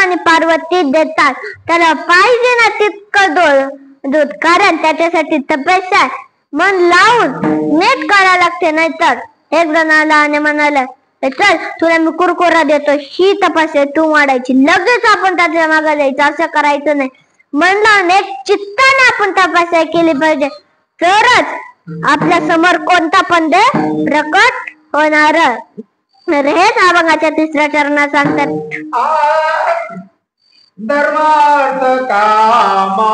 आणि पार्वती देतात. त्याला पाहिजे ना तितकं दूध, कारण त्याच्यासाठी तपस्या मन लावून नीट करायला लागते. नाहीतर एक जण आला आणि म्हणाला चल तुला मी कुरकुरा देतो, ही तपस्या तू वाढायची, लगेच आपण त्याच्या मागे जायचं, असं करायचं नाही. म्हणलं एक चित्ताने आपण तपस्या केली पाहिजे, तरच आपल्या समोर कोणता पण देव प्रकट होणार. हेच अभंगाच्या 3ऱ्या चरणात सांगतात. धर्मार्थ कामा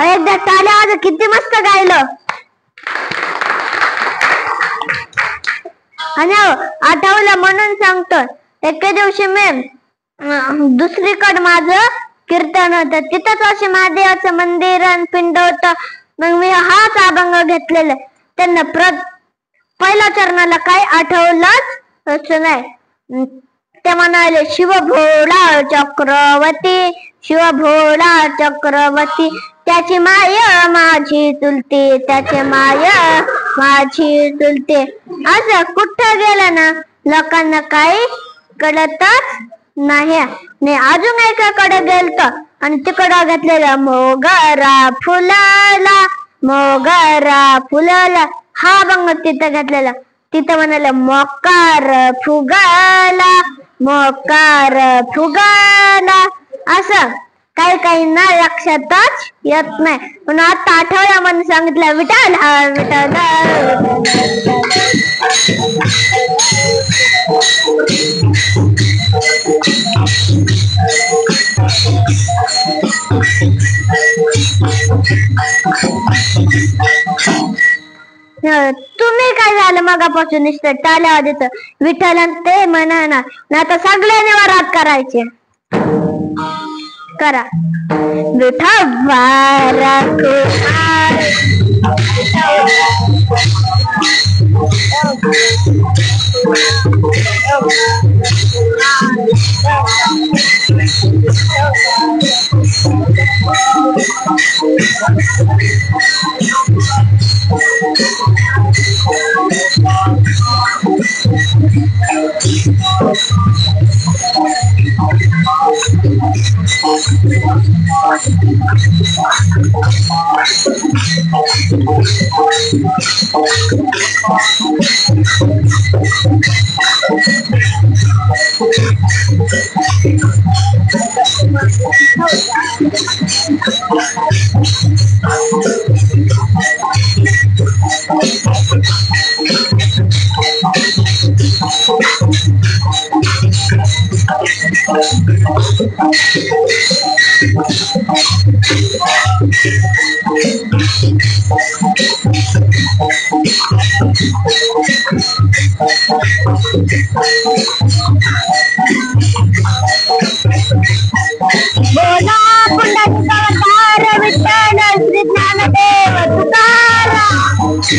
एकदा चाले आज किती मस्त गायलं. आणि आठवलं म्हणून सांगतो. एके दिवशी मी दुसरीकडे माझं कीर्तन होतं, तिथंच असे महादेवाचं मंदिर आणि पिंड होत. मग मी हाच अभंग घेतलेला. त्यांना पहिल्या चरणाला काही आठवलंच असं नाही. ते म्हणाले, शिव भोळा चक्रवर्ती, शिव भोळा चक्रवर्ती, त्याची माय माझी चुलती, त्याची माय माझी चुलती. असं कुठं गेलं ना लोकांना काही कळतच नाही. अजून एकाकडे गेलतो आणि तिकडं घेतलेलं, मोगरा फुलाला, मोगरा फुलाला, हा अभंग तिथं घेतलेला. तिथं म्हणाले, मोकार फुगाला, मोकार फुगाला. असं काही काही ना लक्षातच येत नाही. पण आता आठवल्या म्हणून सांगितलं, विठाल विठाल. तुम्ही काय झालं मगापासून नुसतं टाळ्या वाजत, विठ्ठल ते म्हणणार. आता सगळ्यांनी वरात करायचे. करा विठोबा कुमार. बोला पुंडलिक अवतार विठ्ठल श्री ज्ञानदेव तुकाराम.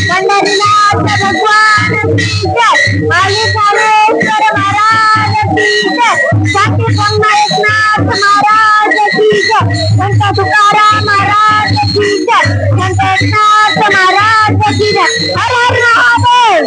पंढरीनाथ भगवान की जय. वाली सारेश्वर महाराज की जय. शांती एकनाथ महाराज की जय. संत तुकाराम महाराज की जय. संत एकनाथ महाराज की जय. हर हर महादेव.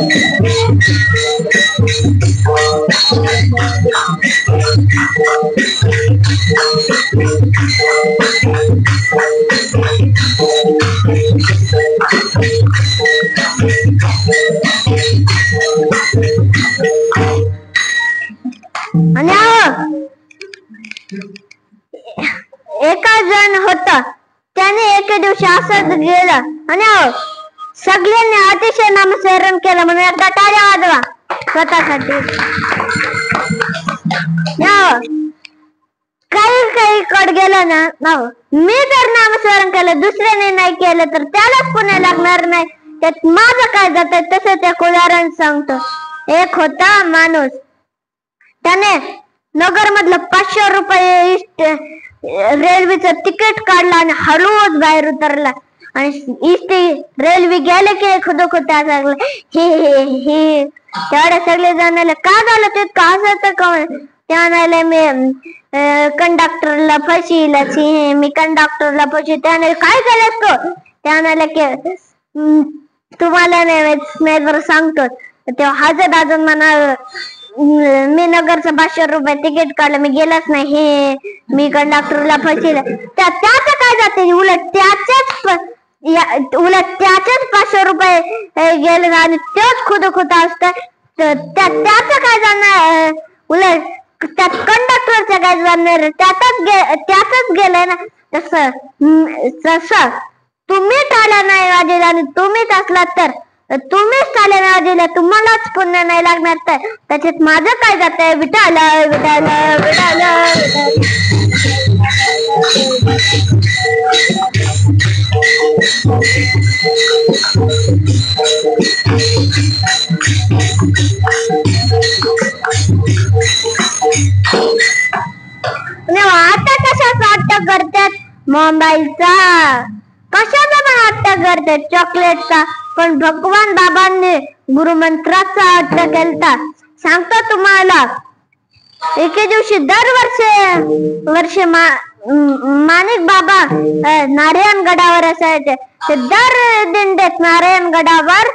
एका जण होता, त्याने एके दिवशी असंच गेलं आणि सगळ्यांनी अतिशय नामस्मरण केलं म्हणून एकदा टाळ्या वाजवा स्वतःसाठी. काही कड गेलं ना, मी तर नामस्मरण केलं, दुसऱ्याने नाही केलं तर त्यालाच पुण्य लागणार नाही. त्यात माझं काय जात तसं त्या उदाहरण सांगतो. एक होता माणूस, त्याने नगर मधलं 500 रुपये रेल्वेचं तिकीट काढलं आणि हळूच बाहेर उतरला. आणि रेल्वे गेले की खुदोखुद लागलं, हे तेवढ्या सगळे जणांना काय झालं ते का हसायचं का. त्याने मी कंडक्टरला फशीलच, मी कंडक्टरला फशी. त्याने काय केलं तो, त्याने की तुम्हाला नाही बरं सांगतो. तेव्हा हजर अजून म्हणा, मी नगरचं 500 रुपये तिकीट काढलं, मी गेलाच नाही, हे मी कंडक्टरला फशील. त्याचं काय जाते, उलट त्याचेच 500 रुपये गेले आणि तेच खुद असतं. त्याचं काय जाणार, उलट त्यात कंडक्टरचं काय जाणार, त्यातच गेलंय ना. तसं तुम्ही टाळ्या नाही वाजले आणि तुम्हीच असलात तर तुम्हीच टाळ्या नाही वाजले, तुम्हालाच पुण्य नाही लागणार. तर त्याच्यात माझं काय जातंय. विठाल विठाल विठाल. करतात मोबाईलचा, कशाचा पण हट्ट करतात चॉकलेटचा. पण भगवान बाबांनी गुरुमंत्राचा हट्ट केलता. सांगतो तुम्हाला, एके दिवशी दरवर्षी माणिक बाबा नारायणगडावर असायचे. ते दर दिंडीत नारायणगडावर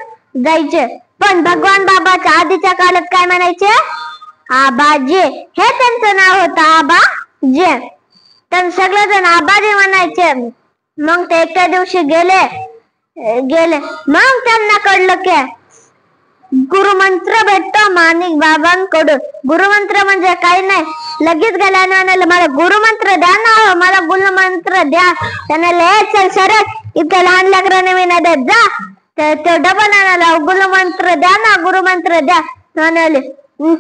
जायचे. पण भगवान बाबाच्या आधीच्या काळात काय म्हणायचे? आबाजी, हे त्यांचं नाव होतं, आबाजी. तर सगळेजण आबाजी म्हणायचे. मग ते एका दिवशी गेले. मग त्यांना कळलं की गुरुमंत्र भेटतो माणिक बाबांकडून. गुरुमंत्र म्हणजे काही नाही, लगेच गेल्याने म्हणाले मला गुरुमंत्र द्या ना, मला गुरुमंत्र द्या. त्याला चल सरळ, इतक्या लहान लेकरांना मी नाही देत, जा. ते डबल आणाला, गुरुमंत्र द्या ना, गुरुमंत्र द्या म्हणाले.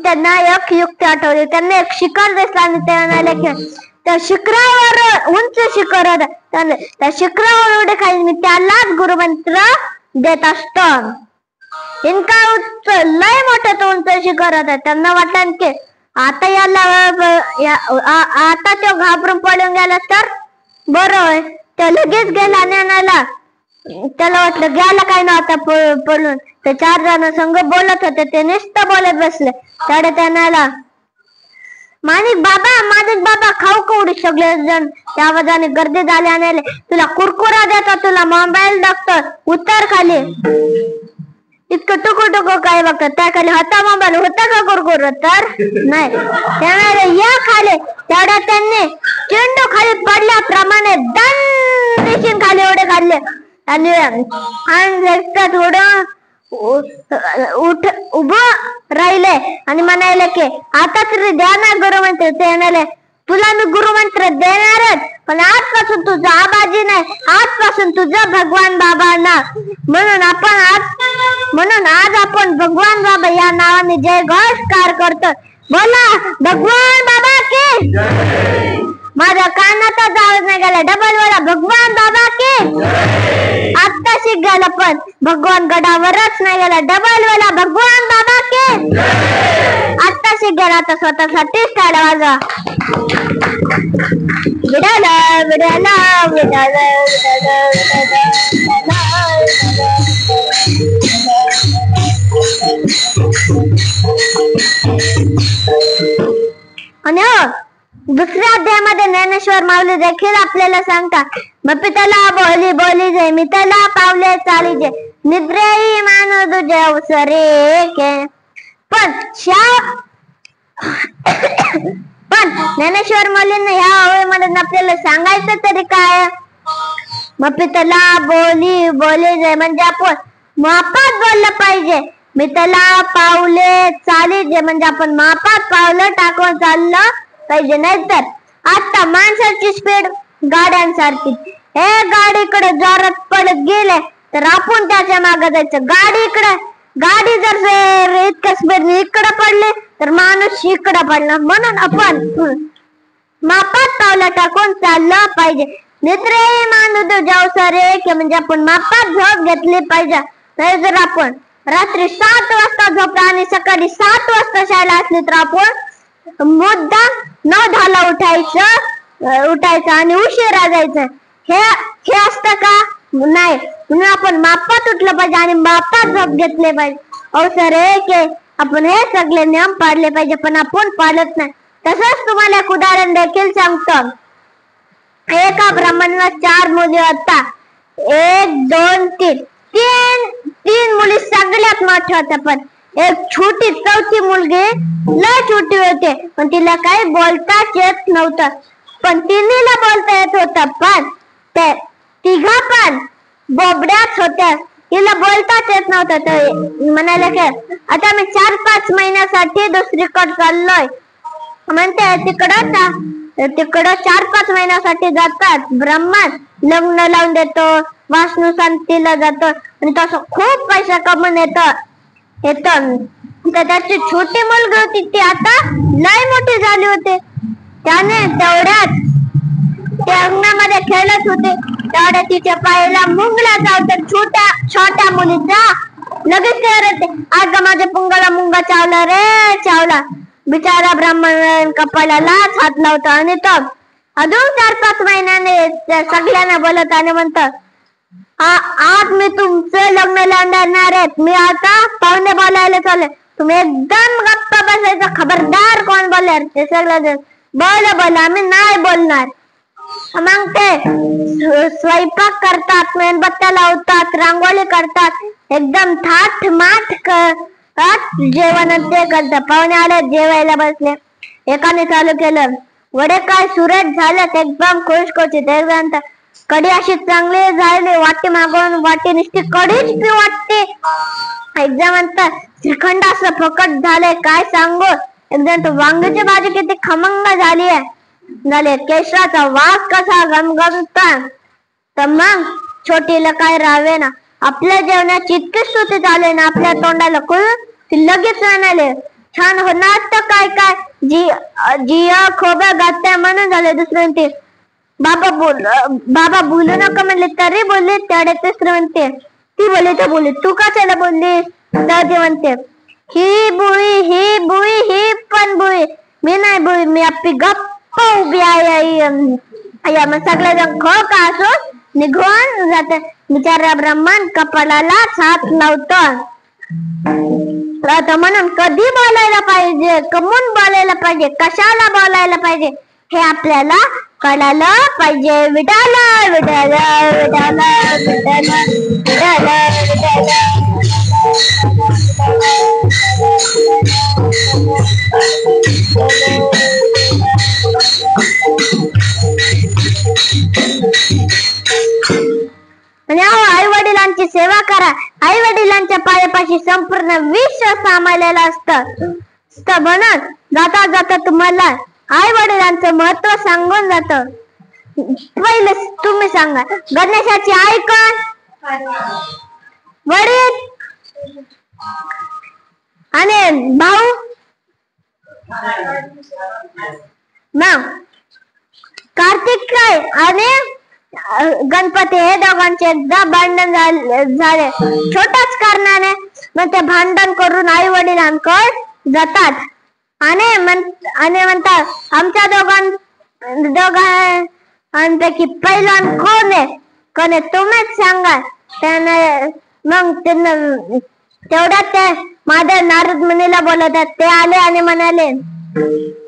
त्यांना एक युक्ती आठवली. त्यांना एक शिखर दिसला आणि ते म्हणाले की त्या शिखरावर, उंच शिखर होत, त्या शिखरावर उडे खाली मी त्यालाच गुरुमंत्र देत असतो. इनका उंच, लय मोठं तो उंच शिखर होता. त्यांना वाटलं की आता याला आता तो घाबरून पळून गेला तर बरं होय. तो लगेच गेला आणायला. त्याला वाटलं गेला काय नव्हता पळून. ते 4 जण संघ बोलत होते, ते नुसतं बोलत बसले. त्याकडे त्यांना माणिक बाबा खाऊ कवडी. सगळे जण त्या आवाजाने गर्दी झाले. आणायला तुला कुरकुरा देतो, तुला मोबाईल दाखतो, उतर खाली. इतकं टुकू काय बघतात, त्या खाली होता मोबाईल, होता का कुरकुर? तर नाही. त्यामुळे या खाली. तेवढ्या त्यांनी चेंडू खाली पडल्याप्रमाणे दण खाली उडे खाल्ले. आणि थोडं उभं राहिले आणि म्हणाले की आता तरी द्या ना गुरुमंत्र. ते म्हणाले तुला मी गुरुमंत्र देणारच, पण आजपासून तुझं आबाजी नाही, आजपासून तुझं भगवान बाबांना. म्हणून आज आपण भगवान बाबा या नावाने जय घोषकार करतो. बोला भगवान बाबा की. माझ्या कानातच आवाज नाही गेला, डबल बोला भगवान बाबा की. आता शिक गेला, पण भगवान गडावरच नाही गेला, डबल बोला भगवान बाबा की. आता शिक गेला, आता स्वतःसाठी स्टाईल वाजवा. विडाला विडाला विडाला आणि दुसऱ्या अध्यायामध्ये ज्ञानेश्वर माऊली देखील आपल्याला सांगतात, बपितला बोली बोली जे मितला पावले चाली जे निद्रेही मानू तुझे अवसरे के. पण ज्ञानेश्वर माऊलींना ह्या ओळीमध्ये आपल्याला सांगायचं तरी काय? बपितला बोली बोली जे म्हणजे आपण मापात बोललं पाहिजे. मितला पावले चाली जे म्हणजे आपण मापात पावलं टाकून चाललं पाहिजे. नाही तर आता माणसाची स्पीड गाड्यांसारखी, हे गाडीकडे जोरात पडत गेले तर आपण त्याच्या मागे जायचं. गाडी जर इतक्या स्पीड इकडे पडले तर माणूस इकडे पडला. म्हणून आपण मापात पावलं टाकून चाललं पाहिजे. मित्र मानू जावसारे म्हणजे आपण मापात झोप घेतली पाहिजे. नाही जर आपण रात्री 7 वाजता झोपला आणि सकाळी 7 वाजता शाळा असली तर आपण मुद्दा 9-10 उठायचं आणि उशिरा जायचं. हे असतं का? नाही. म्हणून आपण मापात उठलं पाहिजे आणि मापात झोप घेतले पाहिजे. अवसर आहे की आपण हे सगळे नियम पाळले पाहिजे, पण आपण पाळत नाही. तसंच तुम्हाला एक उदाहरण देखील सांगतो. एका ब्राह्मणाला 4 मुली होता. 1, 2, 3 तीन मुली सगळ्यात मोठ्या होत्या. पण एक छोटी 4थी मुलगी लय छोटी होते, पण तिला काही बोलताच येत नव्हतं. पण तिन्हीला बोलता येत होतं, पण ते तिघा पण बोबड्याच होत्या. तिला बोलताच येत नव्हतं. तर म्हणाले की आता मी 4-5 महिन्यासाठी दुसरीकडे चाललोय. म्हणते तिकडं 4-5 महिन्यासाठी जातात. ब्राह्मण लग्न लावून देतो, वासनू शांतीला जातो आणि तसं खूप पैसा कमवून येतो. तर त्याची छोटी मुलगी होती, ती आता लय मोठी झाली होती. त्याने तेवढ्यात ते अंगणामध्ये खेळत होते. तेवढ्या तिच्या पायाला मुंगला चावतात. छोट्या मुलीचा लगेच खेळते, आज माझ्या पुंगाला मुंगा चावला रे चावला. बिचारा ब्राह्मण कपाळालाच हात लावतो आणि तो अजून 4-5 महिन्याने सगळ्यांना बोलत आणि म्हणतात, आज मी तुमचं लग्न लावणार आहेत, मी आता पाहुणे बोलायला चालले, तुम्ही एकदम गप्प बसायचं, खबरदार कोण बोलणार. ते सगळं बोल आम्ही नाही बोलणार. मग ते स्वयंपाक करतात, मेणबत्त्या लावतात, रांगोळी करतात, एकदम थाट माठ जेवण ते करतात. पाहुणे आले, जेवायला बसले, एकाने चालू केलं, वडे काय सुरेख झालेत, एकदम खुशखुशीत. एकदम कढी अशी चांगली झाली, वाटी मागून वाटी नुसती कढीच पी वाटते. एकदम म्हणतात श्रीखंड असं फकट झाले, काय सांगू. एकदम वांग्याची भाजी किती खमंग झाली आहे, केशराचा वास कसा गमगमता. तर मग छोटीला काय राहावे ना, आपल्या जेवणाची इतकी स्तुती झाली ना, आपल्या तोंडाला लगेच म्हणाले छान होणार. तर काय काय जिया खोबा गात्या म्हणून झाले. दुसरे म्हणते बाबा बोलू नका म्हणले तरी बोलले. त्याडे तिसरे म्हणते ती बोलली तर बोलली, तू कशाला बोललीस. तर ते म्हणते ही बुळी ही पण बुळी, मी नाही बुळी, मी आपली गप्प उभी आहे. मग सगळेजण खो का असो निघून जाते. बिचारा ब्रह्मन कपाळाला हात लावतो. म्हणून कधी बोलायला पाहिजे, कमून बोलायला पाहिजे, कशाला बोलायला पाहिजे हे आपल्याला कळायला पाहिजे. विठाल विठाल विठाल विठाल विठाल विठाल. आई वडिलांची सेवा करा. आई वडिलांच्या पायापाशी संपूर्ण विश्व सामायलेलं असतं. म्हणून जाता जाता तुम्हाला आई वडिलांचं महत्व सांगून जात. पहिले तुम्ही सांगा, गणेशाची आई कोण. वडील आणि भाऊ. मग कार्तिक काय आणि गणपती हे दोघांचे एकदा भांडण झाले छोट्याच कारणाने. मग ते भांडण करून आई वडिलांकडे जातात आणि म्हणतात आमच्या दोघांपैकी पहिलवान कोण आहे तुम्हीच सांगा. त्याने मग त्यांना तेवढ्यात ते महादेव नारद मुनीला बोलवतात. ते आले आणि म्हणाले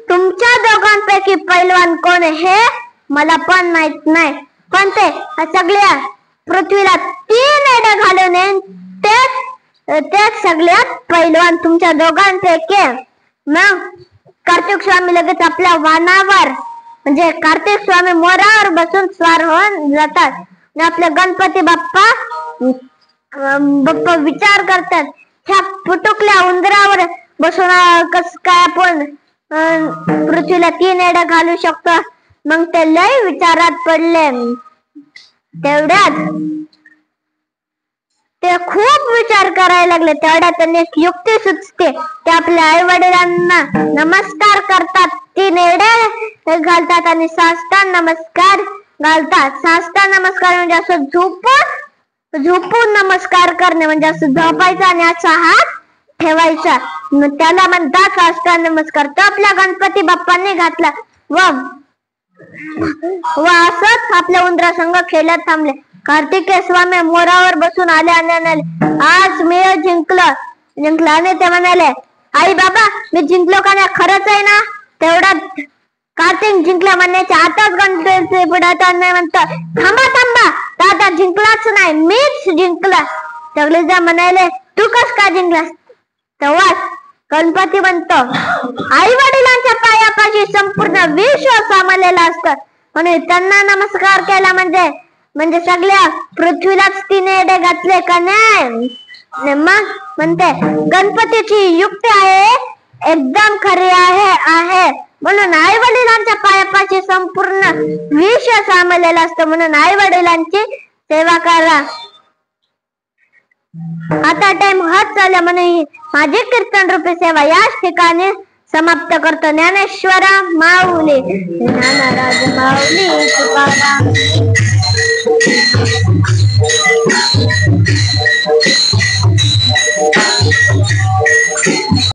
तुमच्या दोघांपैकी पहिलवान कोण आहे हे मला पण माहित नाही, पण ते सगळ्या पृथ्वीला 3 एडे घालून तेच सगळ्यात पहिलवान तुमच्या दोघांपैकी. मग कार्तिक स्वामी लगेच आपल्या वाहनावर म्हणजे कार्तिक स्वामी मोरावर बसून स्वार होऊन जातात. आपले गणपती बाप्पा विचार करतात ह्या पुटुकल्या उंदरावर बसून कस काय आपण पृथ्वीला 3 एडे घालू शकतो. मग ते लय विचारात पडले. तेवढ्यात ते खूप विचार करायला लागले. तेवढ्यात त्यांनी एक युक्ती सुचते. ते आपल्या आई वडिलांना नमस्कार करतात, 3 एडे घालतात आणि साष्टांग नमस्कार घालतात. साष्टांग नमस्कार म्हणजे असं झोपून नमस्कार करणे, म्हणजे असं झोपायचं आणि असा हात ठेवायचा, त्याला म्हणतात साष्टांग नमस्कार. तो आपल्या गणपती बाप्पांनी घातला व असंच आपल्या उंदरासंग खेळत थांबले. कार्तिकेय स्वामी मोरावर बसून आले आणि आज मी जिंकलो आणि ते म्हणाले आई बाबा मी जिंकलो का नाही, खरंच आहे ना. तेवढ्यात कार्तिक जिंकला म्हणण्याच्या आताच गणपती पुढे म्हणतो थांबा दादा जिंकलाच नाही, मीच जिंकला. सगळे जण म्हणाले तू कस का जिंकलास. तेव्हाच गणपती म्हणतो आई वडिलांच्या पायापाशी संपूर्ण विश्व सामावलेलं असतं, म्हणून त्यांना नमस्कार केला म्हणजे सगळ्या पृथ्वीलाच 3 एडे घातले का नाही. मग म्हणते गणपतीची युक्ती आहे एकदम खरी आहे. म्हणून आई वडिलांच्या पायापाशी संपूर्ण विश्व सामावलेलं असतं, म्हणून आई वडिलांची सेवा करा. आता टाइम होत चालला म्हणून माझी कीर्तन रूपी सेवा याच ठिकाणी समाप्त करतो. ज्ञानेश्वर माऊली ज्ञानराज माऊली तुकाराम.